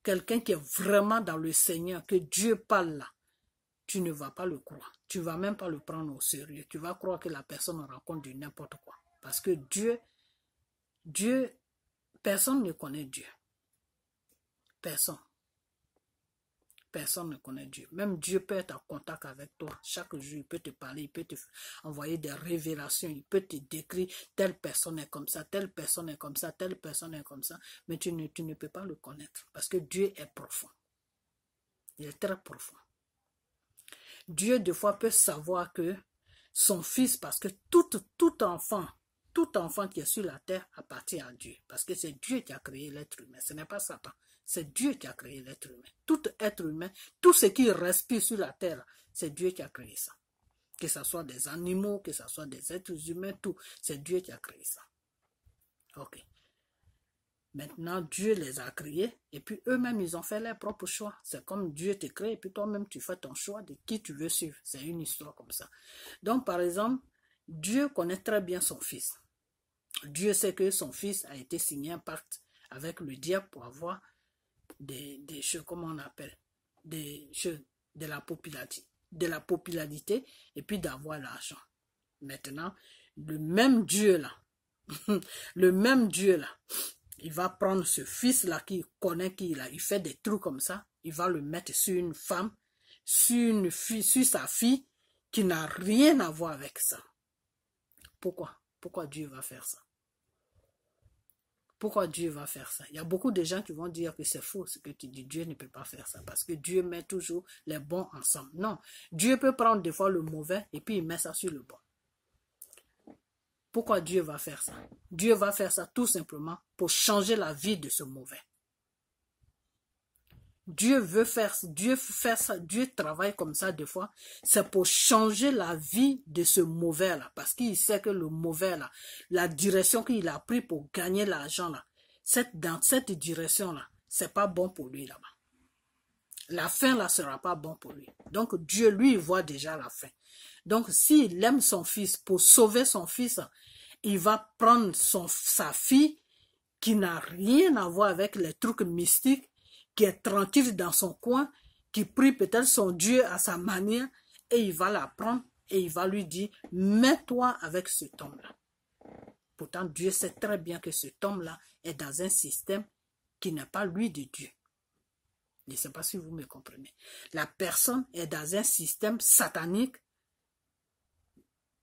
quelqu'un qui est vraiment dans le Seigneur, que Dieu parle là, tu ne vas pas le croire. Tu ne vas même pas le prendre au sérieux. Tu vas croire que la personne raconte du n'importe quoi. Parce que Dieu, personne ne connaît Dieu. Personne. Personne ne connaît Dieu. Même Dieu peut être en contact avec toi. Chaque jour, il peut te parler, il peut te envoyer des révélations, il peut te décrire telle personne est comme ça, telle personne est comme ça, telle personne est comme ça. Mais tu ne peux pas le connaître parce que Dieu est profond. Il est très profond. Dieu, des fois, peut savoir que son fils, parce que tout enfant qui est sur la terre appartient à Dieu. Parce que c'est Dieu qui a créé l'être humain. Ce n'est pas Satan. C'est Dieu qui a créé l'être humain. Tout être humain, tout ce qui respire sur la terre, c'est Dieu qui a créé ça. Que ce soit des animaux, que ce soit des êtres humains, tout. C'est Dieu qui a créé ça. Ok. Maintenant, Dieu les a créés et puis eux-mêmes, ils ont fait leur propre choix. C'est comme Dieu te crée et puis toi-même, tu fais ton choix de qui tu veux suivre. C'est une histoire comme ça. Donc, par exemple, Dieu connaît très bien son fils. Dieu sait que son fils a été signé un pacte avec le diable pour avoir des choses, comment on appelle, des choses de la popularité et puis d'avoir l'argent. Maintenant, le même Dieu là, il va prendre ce fils-là qui connaît il fait des trucs comme ça, il va le mettre sur une femme, sur sa fille qui n'a rien à voir avec ça. Pourquoi? Pourquoi Dieu va faire ça? Pourquoi Dieu va faire ça? Il y a beaucoup de gens qui vont dire que c'est faux ce que tu dis. Dieu ne peut pas faire ça parce que Dieu met toujours les bons ensemble. Non, Dieu peut prendre des fois le mauvais et puis il met ça sur le bon. Pourquoi Dieu va faire ça? Dieu va faire ça tout simplement pour changer la vie de ce mauvais. Dieu travaille comme ça des fois, c'est pour changer la vie de ce mauvais-là, parce qu'il sait que le mauvais-là, la direction qu'il a pris pour gagner l'argent là, dans cette direction-là, c'est pas bon pour lui là-bas. La fin là sera pas bon pour lui. Donc Dieu, lui, il voit déjà la fin. Donc s'il aime son fils, pour sauver son fils, il va prendre sa fille qui n'a rien à voir avec les trucs mystiques, qui est tranquille dans son coin, qui prie peut-être son Dieu à sa manière, et il va la prendre et il va lui dire, mets-toi avec cet homme-là. Pourtant, Dieu sait très bien que cet homme-là est dans un système qui n'est pas lui de Dieu. Je ne sais pas si vous me comprenez. La personne est dans un système satanique.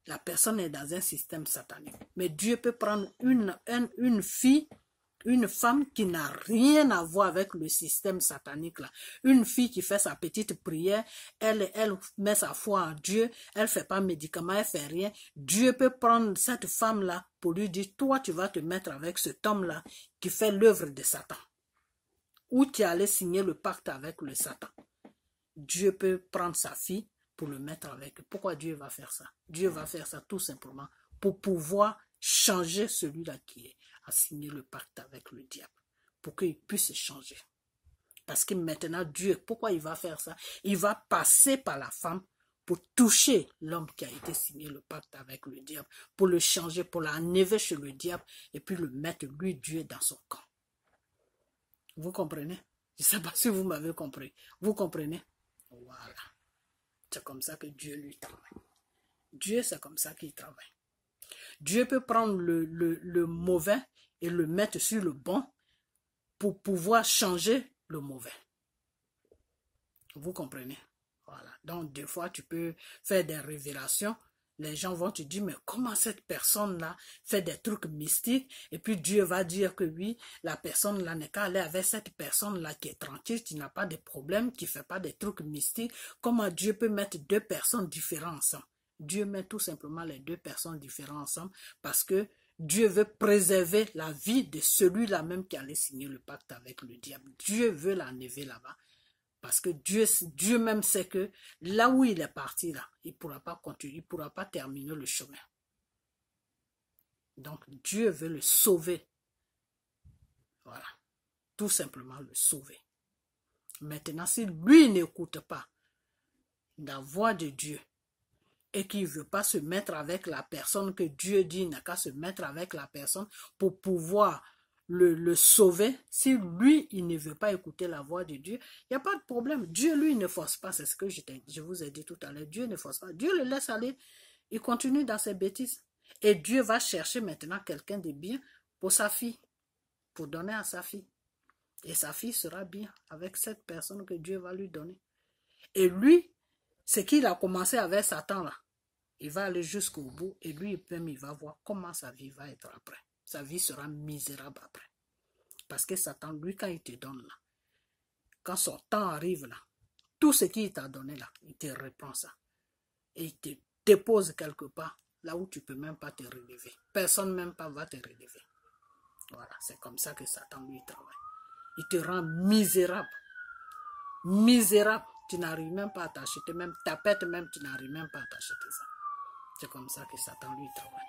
La personne est dans un système satanique. Mais Dieu peut prendre une fille, une femme qui n'a rien à voir avec le système satanique là. Une fille qui fait sa petite prière, elle met sa foi en Dieu, elle ne fait pas de médicaments, elle ne fait rien. Dieu peut prendre cette femme là pour lui dire, toi tu vas te mettre avec cet homme là qui fait l'œuvre de Satan. Ou tu allais signer le pacte avec le Satan. Dieu peut prendre sa fille pour le mettre avec. Pourquoi Dieu va faire ça? Dieu va faire ça tout simplement pour pouvoir changer celui-là qui a signé le pacte avec le diable. Pour qu'il puisse changer. Parce que maintenant, Dieu, pourquoi il va faire ça? Il va passer par la femme pour toucher l'homme qui a été signé le pacte avec le diable, pour le changer, pour l'enlever chez le diable et puis le mettre, lui, Dieu, dans son camp. Vous comprenez? Je ne sais pas si vous m'avez compris. Vous comprenez? Voilà. C'est comme ça que Dieu lui travaille. Dieu, c'est comme ça qu'il travaille. Dieu peut prendre le mauvais et le mettre sur le bon pour pouvoir changer le mauvais. Vous comprenez? Voilà. Donc, des fois, tu peux faire des révélations. Les gens vont te dire, mais comment cette personne-là fait des trucs mystiques? Et puis Dieu va dire que oui, la personne-là n'est qu'à aller avec cette personne-là qui est tranquille, qui n'a pas de problème, qui ne fait pas des trucs mystiques. Comment Dieu peut mettre deux personnes différentes ensemble? Dieu met tout simplement les deux personnes différentes ensemble parce que Dieu veut préserver la vie de celui-là même qui allait signer le pacte avec le diable. Dieu veut l'enlever là-bas. Parce que Dieu même sait que là où il est parti, là, il ne pourra pas continuer, il ne pourra pas terminer le chemin. Donc Dieu veut le sauver. Voilà. Tout simplement le sauver. Maintenant, si lui n'écoute pas la voix de Dieu et qu'il ne veut pas se mettre avec la personne que Dieu dit, il n'a qu'à se mettre avec la personne pour pouvoir le sauver, si lui, il ne veut pas écouter la voix de Dieu, il n'y a pas de problème. Dieu, lui, ne force pas, c'est ce que je vous ai dit tout à l'heure. Dieu ne force pas. Dieu le laisse aller, il continue dans ses bêtises. Et Dieu va chercher maintenant quelqu'un de bien pour sa fille, pour donner à sa fille. Et sa fille sera bien avec cette personne que Dieu va lui donner. Et lui, ce qu'il a commencé avec Satan là, il va aller jusqu'au bout et lui-même, il va voir comment sa vie va être après. Sa vie sera misérable après. Parce que Satan, lui, quand il te donne là, quand son temps arrive là, tout ce qu'il t'a donné là, il te reprend ça. Et il te dépose quelque part, là où tu ne peux même pas te relever. Personne même pas va te relever. Voilà, c'est comme ça que Satan lui travaille. Il te rend misérable. Misérable. Tu n'arrives même pas à t'acheter, même ta pète même, tu n'arrives même pas à t'acheter ça. C'est comme ça que Satan lui travaille.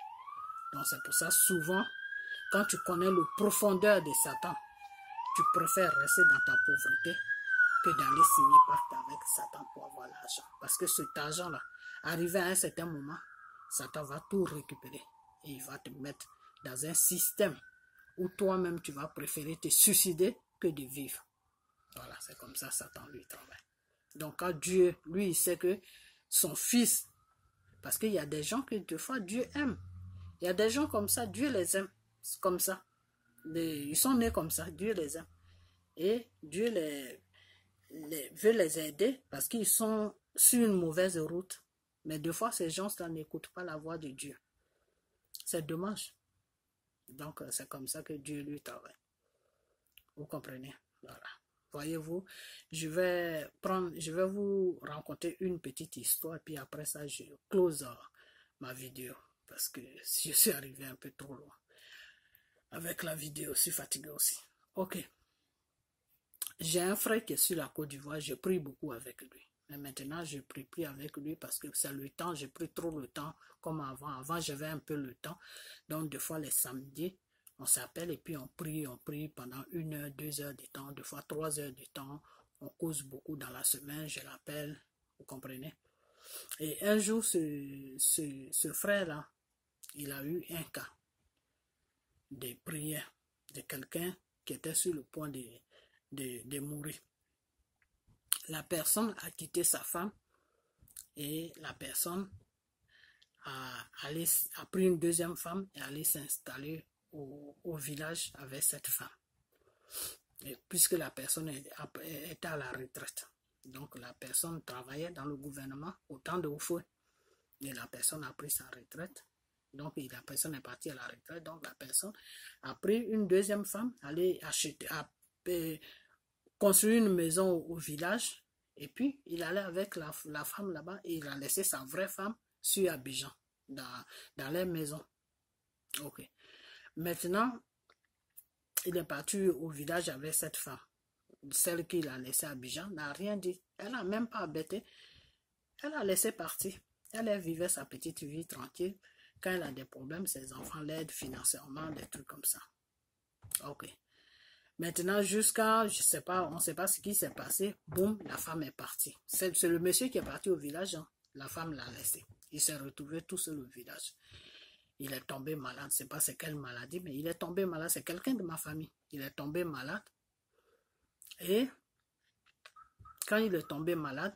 Donc c'est pour ça, souvent, quand tu connais le profondeur de Satan, tu préfères rester dans ta pauvreté que d'aller signer pacte avec Satan pour avoir l'argent. Parce que cet argent-là, arrivé à un certain moment, Satan va tout récupérer. Et il va te mettre dans un système où toi-même, tu vas préférer te suicider que de vivre. Voilà, c'est comme ça Satan lui travaille. Donc quand Dieu, lui, il sait que son fils, parce qu'il y a des gens que des fois Dieu aime. Il y a des gens comme ça, Dieu les aime comme ça. Ils sont nés comme ça, Dieu les aime. Et Dieu veut les aider parce qu'ils sont sur une mauvaise route. Mais des fois, ces gens-là n'écoutent pas la voix de Dieu. C'est dommage. Donc, c'est comme ça que Dieu lui travaille. Vous comprenez? Voilà. Voyez-vous, je vais vous raconter une petite histoire, puis après ça, je close ma vidéo, parce que je suis arrivé un peu trop loin. Avec la vidéo, je suis fatigué aussi. Ok. J'ai un frère qui est sur la Côte d'Ivoire, je prie beaucoup avec lui. Mais maintenant, je ne prie plus avec lui parce que c'est le temps, j'ai pris trop le temps comme avant. Avant, j'avais un peu le temps. Donc, des fois, les samedis, on s'appelle et puis on prie pendant 1 heure, 2 heures de temps, des fois 3 heures de temps. On cause beaucoup dans la semaine, je l'appelle, vous comprenez. Et un jour, ce frère-là, il a eu un cas de prière de quelqu'un qui était sur le point de mourir. La personne a quitté sa femme et la personne a pris une deuxième femme et allé s'installer au village avec cette femme. Et puisque la personne était à la retraite. Donc la personne travaillait dans le gouvernement au temps de Houphouët. Et la personne a pris sa retraite. Donc la personne est partie à la retraite. Donc la personne a pris une deuxième femme, allé acheter, construire une maison au village. Et puis il allait avec la femme là-bas et il a laissé sa vraie femme sur Abidjan, dans les maisons. Ok. Maintenant, il est parti au village avec cette femme. Celle qu'il a laissée à Abidjan n'a rien dit. Elle n'a même pas embêté. Elle a laissé partir. Elle vivait sa petite vie tranquille. Quand elle a des problèmes, ses enfants l'aident financièrement, des trucs comme ça. Ok. Maintenant, jusqu'à, je sais pas, on ne sait pas ce qui s'est passé. Boum, la femme est partie. C'est le monsieur qui est parti au village. Hein. La femme l'a laissé. Il s'est retrouvé tout seul au village. Il est tombé malade. Je ne sais pas c'est quelle maladie, mais il est tombé malade. C'est quelqu'un de ma famille. Il est tombé malade. Et quand il est tombé malade,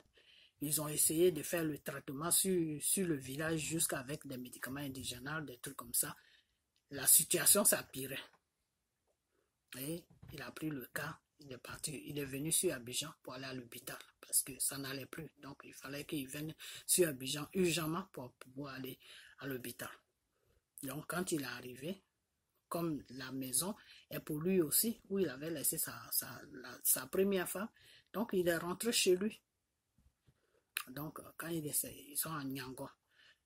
ils ont essayé de faire le traitement sur le village jusqu'avec des médicaments indigènes, des trucs comme ça. La situation s'empirait. Et il a pris le cas, il est parti, il est venu sur Abidjan pour aller à l'hôpital parce que ça n'allait plus. Donc il fallait qu'il vienne sur Abidjan urgemment pour pouvoir aller à l'hôpital. Donc quand il est arrivé, comme la maison est pour lui aussi, où il avait laissé sa première femme, donc il est rentré chez lui. Donc quand ils sont à Nyango,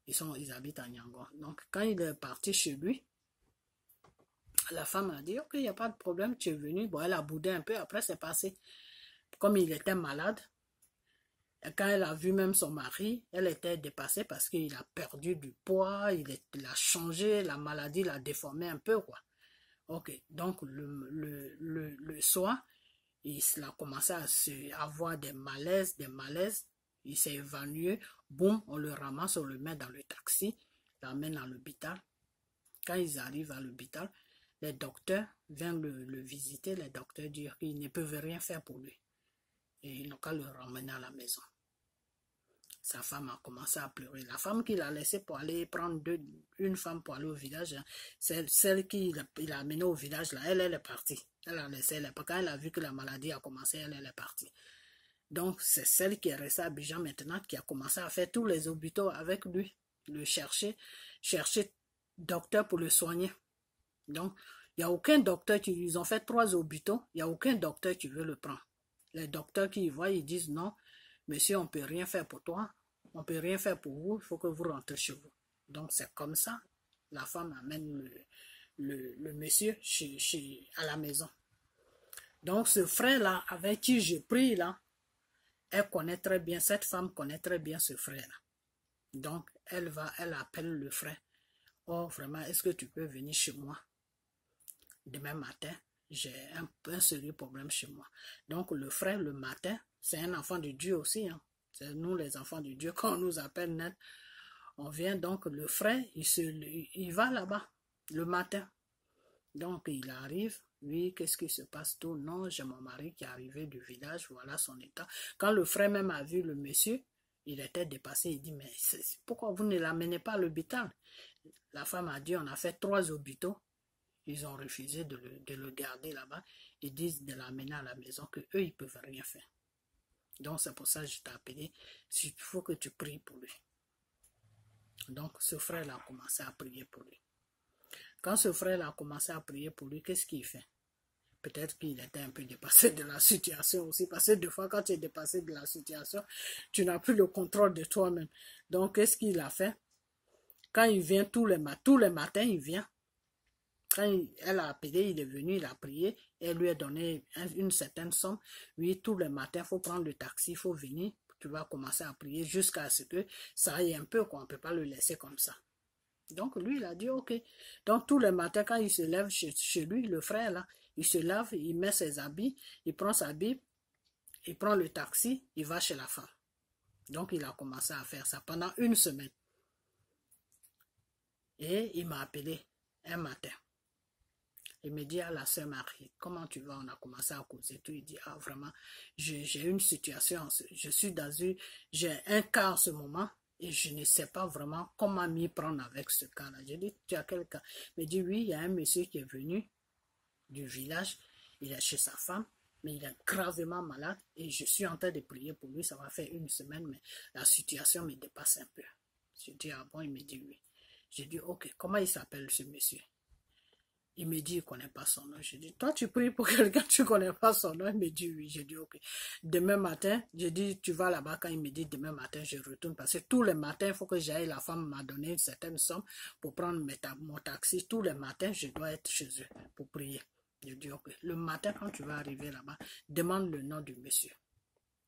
ils habitent à Nyango. Donc quand il est parti chez lui, la femme a dit, ok, il n'y a pas de problème, tu es venu. Bon, elle a boudé un peu, après c'est passé. Comme il était malade, et quand elle a vu même son mari, elle était dépassée parce qu'il a perdu du poids, il a changé, la maladie l'a déformé un peu, quoi. Ok, donc le soir, il a commencé à avoir des malaises, il s'est évanoui, boum, on le ramasse, on le met dans le taxi, l'amène à l'hôpital. Quand ils arrivent à l'hôpital, les docteurs viennent le visiter, les docteurs disent qu'ils ne peuvent rien faire pour lui. Et ils n'ont qu'à le ramener à la maison. Sa femme a commencé à pleurer. La femme qu'il a laissée pour aller prendre une femme pour aller au village, celle qu'il a amenée au village, là, elle est partie. Elle a laissé, quand elle a vu que la maladie a commencé, elle est partie. Donc, c'est celle qui est restée à Abidjan maintenant, qui a commencé à faire tous les hôpitaux avec lui, le chercher docteur pour le soigner. Donc, il n'y a aucun docteur ils ont fait 3 hôpitaux, il n'y a aucun docteur qui veut le prendre. Les docteurs qui y voient, ils disent non, monsieur, on ne peut rien faire pour toi, on ne peut rien faire pour vous, il faut que vous rentrez chez vous. Donc, c'est comme ça, la femme amène le monsieur à la maison. Donc, ce frère-là, avec qui je prie là, elle connaît très bien, cette femme connaît très bien ce frère-là. Donc, elle appelle le frère. Oh, vraiment, est-ce que tu peux venir chez moi? Demain matin, j'ai un sérieux problème chez moi. Donc, le frère, le matin, c'est un enfant de Dieu aussi. Hein. C'est nous, les enfants de Dieu, quand on nous appelle net, on vient. Donc, le frère, il va là-bas le matin. Donc, il arrive. Oui, qu'est-ce qui se passe tout? Non, j'ai mon mari qui est arrivé du village, voilà son état. Quand le frère même a vu le monsieur, il était dépassé. Il dit, mais pourquoi vous ne l'amenez pas à l'hôpital? La femme a dit, on a fait 3 hôpitaux. Ils ont refusé de le garder là-bas. Ils disent de l'amener à la maison, qu'eux, ils ne peuvent rien faire. Donc, c'est pour ça que je t'ai appelé. Il faut que tu pries pour lui. Donc, ce frère-là a commencé à prier pour lui. Quand ce frère-là a commencé à prier pour lui, qu'est-ce qu'il fait? Peut-être qu'il était un peu dépassé de la situation aussi, parce que des fois, quand tu es dépassé de la situation, tu n'as plus le contrôle de toi-même. Donc, qu'est-ce qu'il a fait? Quand il vient tous les matins, il vient. Quand elle a appelé, il est venu, il a prié, elle lui a donné une certaine somme. Oui, tous les matins, il faut prendre le taxi, il faut venir, tu vas commencer à prier jusqu'à ce que ça aille un peu, quoi. On ne peut pas le laisser comme ça. Donc, lui, il a dit, ok. Donc, tous les matins, quand il se lève chez lui, le frère, là, il se lave, il met ses habits, il prend sa Bible, il prend le taxi, il va chez la femme. Donc, il a commencé à faire ça pendant une semaine. Et il m'a appelé un matin. Il me dit à la sœur Marie, comment tu vas? On a commencé à causer tout. Il dit, ah vraiment, j'ai une situation, j'ai un cas en ce moment et je ne sais pas vraiment comment m'y prendre avec ce cas-là. J'ai dit, tu as quel cas? Il me dit, oui, il y a un monsieur qui est venu du village, il est chez sa femme, mais il est gravement malade et je suis en train de prier pour lui, ça va faire une semaine, mais la situation me dépasse un peu. Je dis, ah bon? Il me dit, oui. J'ai dit, ok, comment il s'appelle ce monsieur? Il me dit, il ne connaît pas son nom. Je dis, toi, tu pries pour quelqu'un, tu ne connais pas son nom. Il me dit, oui. J'ai dit, ok. Demain matin, j'ai dit, tu vas là-bas. Quand il me dit, demain matin, je retourne. Parce que tous les matins, il faut que j'aille. La femme m'a donné une certaine somme pour prendre mon taxi. Tous les matins, je dois être chez eux pour prier. Je dis, ok. Le matin, quand tu vas arriver là-bas, demande le nom du monsieur.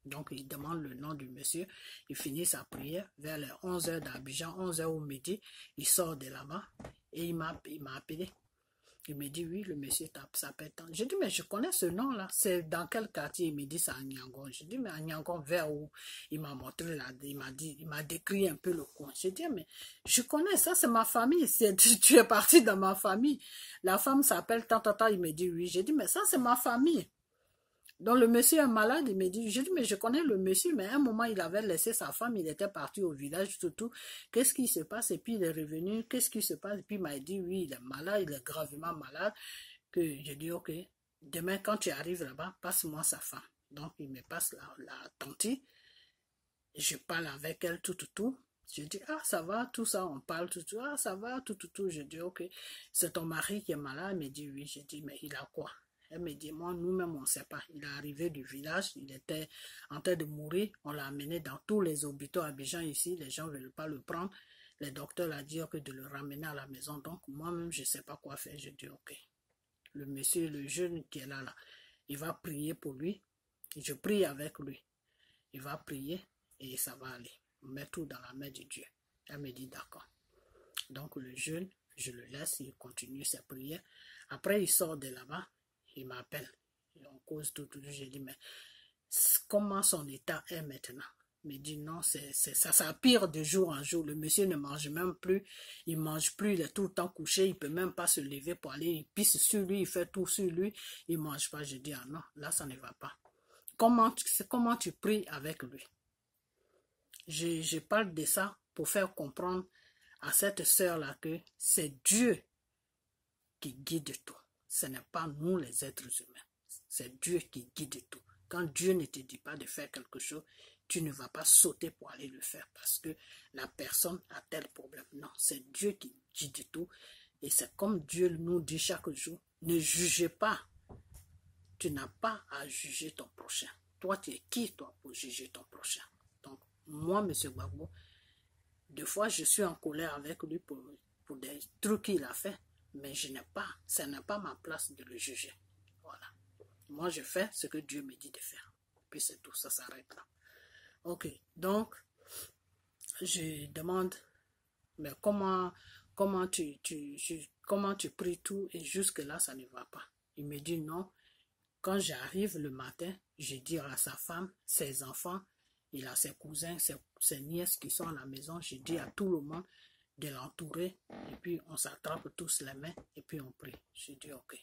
Donc, il demande le nom du monsieur. Il finit sa prière vers les 11h d'Abidjan, 11h au midi. Il sort de là-bas et il m'a appelé. Il me dit, oui, le monsieur s'appelle tant. Je dis, mais je connais ce nom-là. C'est dans quel quartier? Il me dit, c'est à Niangon. Je dis, mais à Niangon, vers où? Il m'a montré là, il m'a décrit un peu le coin. Je dis, mais je connais ça, c'est ma famille. Tu es parti dans ma famille. La femme s'appelle tant. Il me dit, oui. Je dis, mais ça, c'est ma famille. Donc le monsieur est malade, il me dit, je dis, mais je connais le monsieur, mais à un moment, il avait laissé sa femme, il était parti au village, tout. Qu'est-ce qui se passe? Et puis il est revenu, qu'est-ce qui se passe? Et puis il m'a dit, oui, il est malade, il est gravement malade. Que j'ai dit, ok, demain, quand tu arrives là-bas, passe-moi sa femme. Donc il me passe la tante, je parle avec elle, tout. Je dis, ah, ça va, tout ça, on parle, tout, ah, ça va, tout. Je dis, ok, c'est ton mari qui est malade? Il me dit, oui. Je dis, mais il a quoi? Elle me dit, moi, nous-mêmes, on ne sait pas. Il est arrivé du village, il était en train de mourir. On l'a amené dans tous les hôpitaux à Abidjan ici. Les gens ne veulent pas le prendre. Le docteur a dit que de le ramener à la maison. Donc, moi-même, je ne sais pas quoi faire. Je dis, ok. Le monsieur, le jeune qui est là, il va prier pour lui. Je prie avec lui. Il va prier et ça va aller. On met tout dans la main de Dieu. Elle me dit, d'accord. Donc, le jeune, je le laisse, il continue ses prières. Après, il sort de là-bas. Il m'appelle, on cause tout. J'ai dit, mais comment son état est maintenant? Il me dit, non, ça pire de jour en jour. Le monsieur ne mange même plus, il ne mange plus, il est tout le temps couché, il ne peut même pas se lever pour aller, il pisse sur lui, il fait tout sur lui, il ne mange pas. Je dis, ah non, là, ça ne va pas. Comment tu pries avec lui? Je parle de ça pour faire comprendre à cette sœur-là que c'est Dieu qui guide tout. Ce n'est pas nous les êtres humains. C'est Dieu qui guide tout. Quand Dieu ne te dit pas de faire quelque chose, tu ne vas pas sauter pour aller le faire parce que la personne a tel problème. Non, c'est Dieu qui guide tout. Et c'est comme Dieu nous dit chaque jour, ne jugez pas. Tu n'as pas à juger ton prochain. Toi, tu es qui, toi, pour juger ton prochain? Donc, moi, M. Gbagbo, des fois, je suis en colère avec lui pour des trucs qu'il a fait. Mais ce n'est pas ma place de le juger. Voilà. Moi, je fais ce que Dieu me dit de faire. Puis c'est tout, ça s'arrête là. Ok, donc, je demande, mais comment tu pries tout et jusque là, ça ne va pas. Il me dit non. Quand j'arrive le matin, je dis à sa femme, ses enfants, il a ses cousins, ses nièces qui sont à la maison, je dis à tout le monde de l'entourer, et puis on s'attrape tous les mains, et puis on prie. Je dis, ok,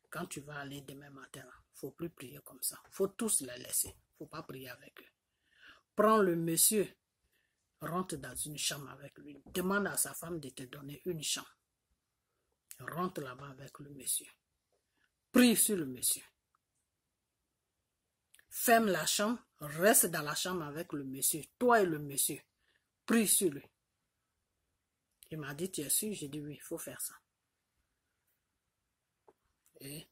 quand tu vas aller demain matin, il ne faut plus prier comme ça. Il faut tous les laisser. Il ne faut pas prier avec eux. Prends le monsieur, rentre dans une chambre avec lui. Demande à sa femme de te donner une chambre. Rentre là-bas avec le monsieur. Prie sur le monsieur. Ferme la chambre, reste dans la chambre avec le monsieur. Toi et le monsieur, prie sur lui. Il m'a dit, tu es sûr? J'ai dit, oui, il faut faire ça. Et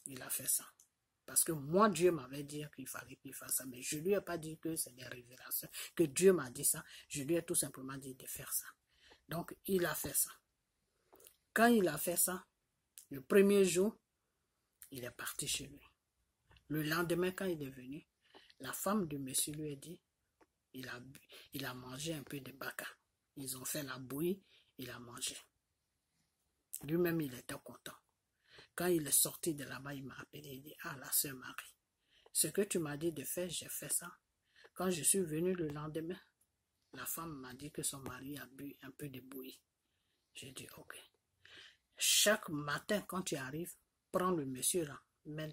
il a fait ça. Parce que moi, Dieu m'avait dit qu'il fallait qu'il fasse ça. Mais je ne lui ai pas dit que c'est des révélations. Que Dieu m'a dit ça. Je lui ai tout simplement dit de faire ça. Donc, il a fait ça. Quand il a fait ça, le premier jour, il est parti chez lui. Le lendemain, quand il est venu, la femme du monsieur lui a dit, il a mangé un peu de baka. Ils ont fait la bouillie, il a mangé. Lui-même, il était content. Quand il est sorti de là-bas, il m'a appelé, il dit, ah, la sœur Marie, Ce que tu m'as dit de faire, j'ai fait ça. Quand je suis venu le lendemain, la femme m'a dit que son mari a bu un peu de bouillie. J'ai dit, ok. Chaque matin, quand tu arrives, prends le monsieur là,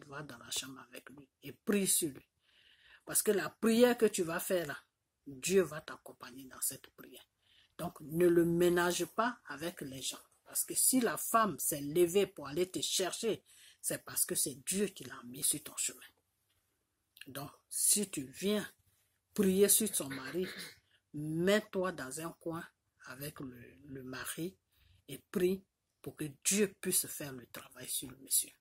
va dans la chambre avec lui et prie sur lui. Parce que la prière que tu vas faire là, Dieu va t'accompagner dans cette prière. Donc, ne le ménage pas avec les gens. Parce que si la femme s'est levée pour aller te chercher, c'est parce que c'est Dieu qui l'a mis sur ton chemin. Donc, si tu viens prier sur son mari, mets-toi dans un coin avec le mari et prie pour que Dieu puisse faire le travail sur le monsieur.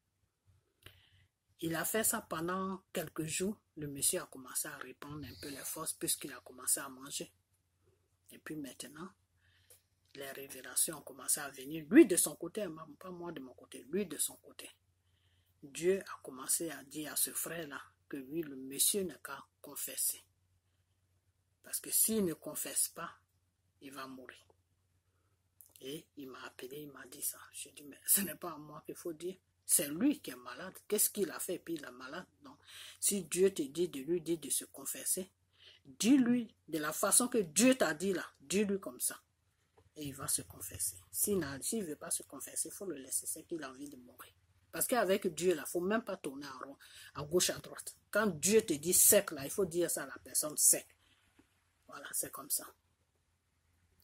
Il a fait ça pendant quelques jours. Le monsieur a commencé à répandre un peu les forces puisqu'il a commencé à manger. Et puis maintenant, les révélations ont commencé à venir. Lui de son côté, pas moi de mon côté, lui de son côté. Dieu a commencé à dire à ce frère-là que lui, le monsieur n'a qu'à confesser. Parce que s'il ne confesse pas, il va mourir. Et il m'a appelé, il m'a dit ça. J'ai dit, mais ce n'est pas à moi qu'il faut dire. C'est lui qui est malade. Qu'est-ce qu'il a fait? Puis il est malade. Donc, si Dieu te dit de lui dire de se confesser, dis-lui de la façon que Dieu t'a dit là. Dis-lui comme ça. Et il va se confesser. S'il ne veut pas se confesser, il faut le laisser. C'est qu'il a envie de mourir. Parce qu'avec Dieu, là, il ne faut même pas tourner en rond, à gauche, à droite. Quand Dieu te dit sec, là, il faut dire ça à la personne sec. Voilà, c'est comme ça.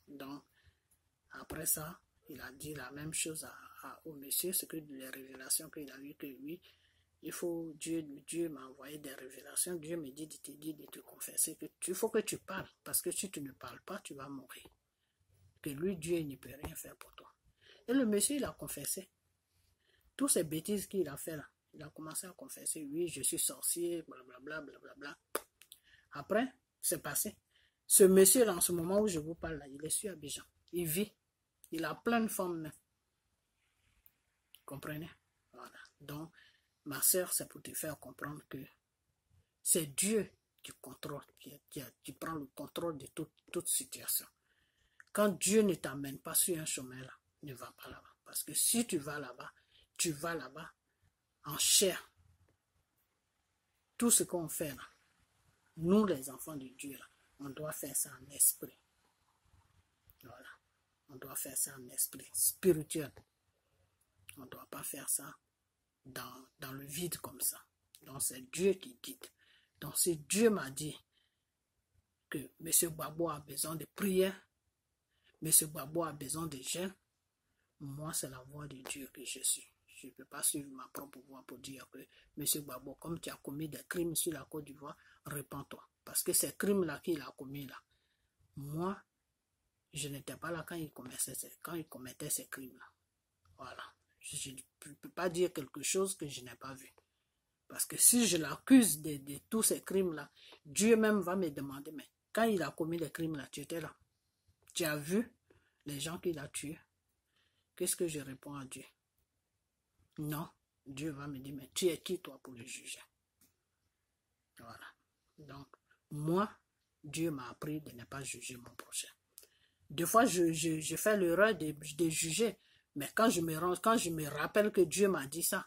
Donc, après ça, il a dit la même chose au monsieur, c'est que les révélations qu'il a eues, que lui, il faut, Dieu m'a envoyé des révélations, Dieu me dit de te confesser, que il faut que tu parles, parce que si tu ne parles pas, tu vas mourir. Que lui, Dieu, il ne peut rien faire pour toi. Et le monsieur, il a confessé. Toutes ces bêtises qu'il a fait là, il a commencé à confesser, oui, je suis sorcier, blablabla, blablabla. Après, c'est passé. Ce monsieur là, en ce moment où je vous parle là, il est sur Abidjan. Il vit. Il a plein de femmes. Comprenez? Voilà. Donc, ma soeur, c'est pour te faire comprendre que c'est Dieu qui contrôle, qui prend le contrôle de toute situation. Quand Dieu ne t'amène pas sur un chemin là, ne va pas là-bas. Parce que si tu vas là-bas en chair. Tout ce qu'on fait là, nous les enfants de Dieu là, on doit faire ça en esprit. Voilà. On doit faire ça en esprit spirituel. On ne doit pas faire ça dans le vide comme ça. Donc c'est Dieu qui guide. Donc si Dieu m'a dit que M. Gbagbo a besoin de prière, M. Gbagbo a besoin de jeûne, moi c'est la voix de Dieu que je suis. Je ne peux pas suivre ma propre voix pour dire que M. Gbagbo, comme tu as commis des crimes sur la Côte d'Ivoire, répands-toi. Parce que ces crimes-là qu'il a commis là, moi, je n'étais pas là quand il commettait ces crimes-là. Voilà. Je ne peux pas dire quelque chose que je n'ai pas vu. Parce que si je l'accuse de tous ces crimes-là, Dieu même va me demander, mais quand il a commis les crimes-là, tu étais là. Tu as vu les gens qu'il a tués. Qu'est-ce que je réponds à Dieu? Non. Dieu va me dire, mais tu es qui toi pour le juger? Voilà. Donc, moi, Dieu m'a appris de ne pas juger mon prochain. Des fois, je fais l'erreur de juger. Mais quand je me rappelle que Dieu m'a dit ça,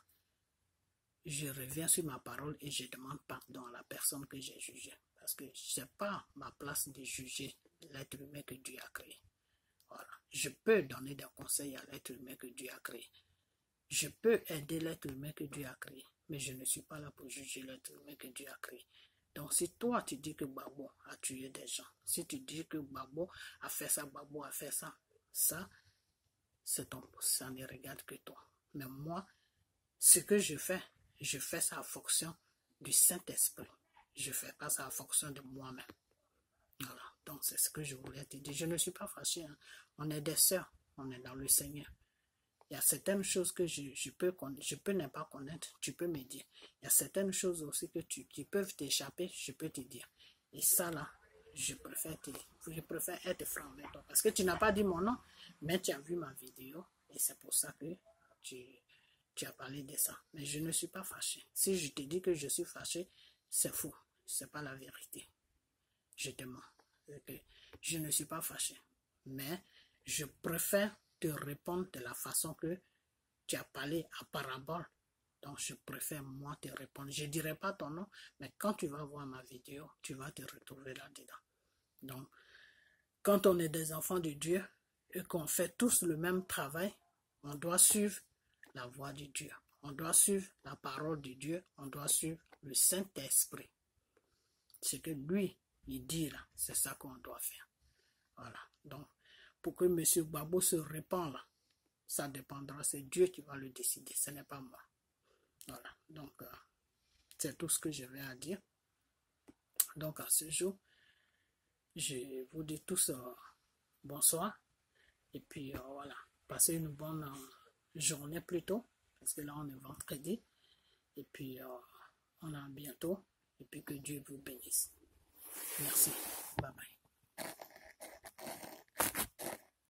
je reviens sur ma parole et je demande pardon à la personne que j'ai jugée. Parce que ce n'est pas ma place de juger l'être humain que Dieu a créé. Voilà. Je peux donner des conseils à l'être humain que Dieu a créé. Je peux aider l'être humain que Dieu a créé. Mais je ne suis pas là pour juger l'être humain que Dieu a créé. Donc si toi tu dis que Gbagbo a tué des gens, si tu dis que Gbagbo a fait ça, Gbagbo a fait ça, ça ne regarde que toi. Mais moi, ce que je fais ça en fonction du Saint-Esprit. Je ne fais pas ça en fonction de moi-même. Voilà. Donc c'est ce que je voulais te dire. Je ne suis pas fâché. Hein. On est des sœurs. On est dans le Seigneur. Il y a certaines choses que je peux ne pas connaître, tu peux me dire. Il y a certaines choses aussi qui peuvent t'échapper, je peux te dire. Et ça là, je préfère être franc avec toi. Parce que tu n'as pas dit mon nom, mais tu as vu ma vidéo. Et c'est pour ça que tu as parlé de ça. Mais je ne suis pas fâché. Si je te dis que je suis fâché, c'est faux. Ce n'est pas la vérité. Je te mens. Je ne suis pas fâché. Mais je préfère te répondre de la façon que tu as parlé à parabole. Donc, je préfère moi te répondre. Je ne dirai pas ton nom, mais quand tu vas voir ma vidéo, tu vas te retrouver là-dedans. Donc, quand on est des enfants de Dieu et qu'on fait tous le même travail, on doit suivre la voie de Dieu. On doit suivre la parole de Dieu. On doit suivre le Saint-Esprit. Ce que lui, il dit là, c'est ça qu'on doit faire. Voilà. Donc, pour que M. Gbagbo se répand là, ça dépendra, c'est Dieu qui va le décider, ce n'est pas moi. Voilà. Donc, c'est tout ce que je vais à dire. Donc, à ce jour, je vous dis tous bonsoir. Et puis, voilà. Passez une bonne journée plutôt, parce que là, on est vendredi. Et puis, on a bientôt. Et puis, que Dieu vous bénisse. Merci. Bye bye.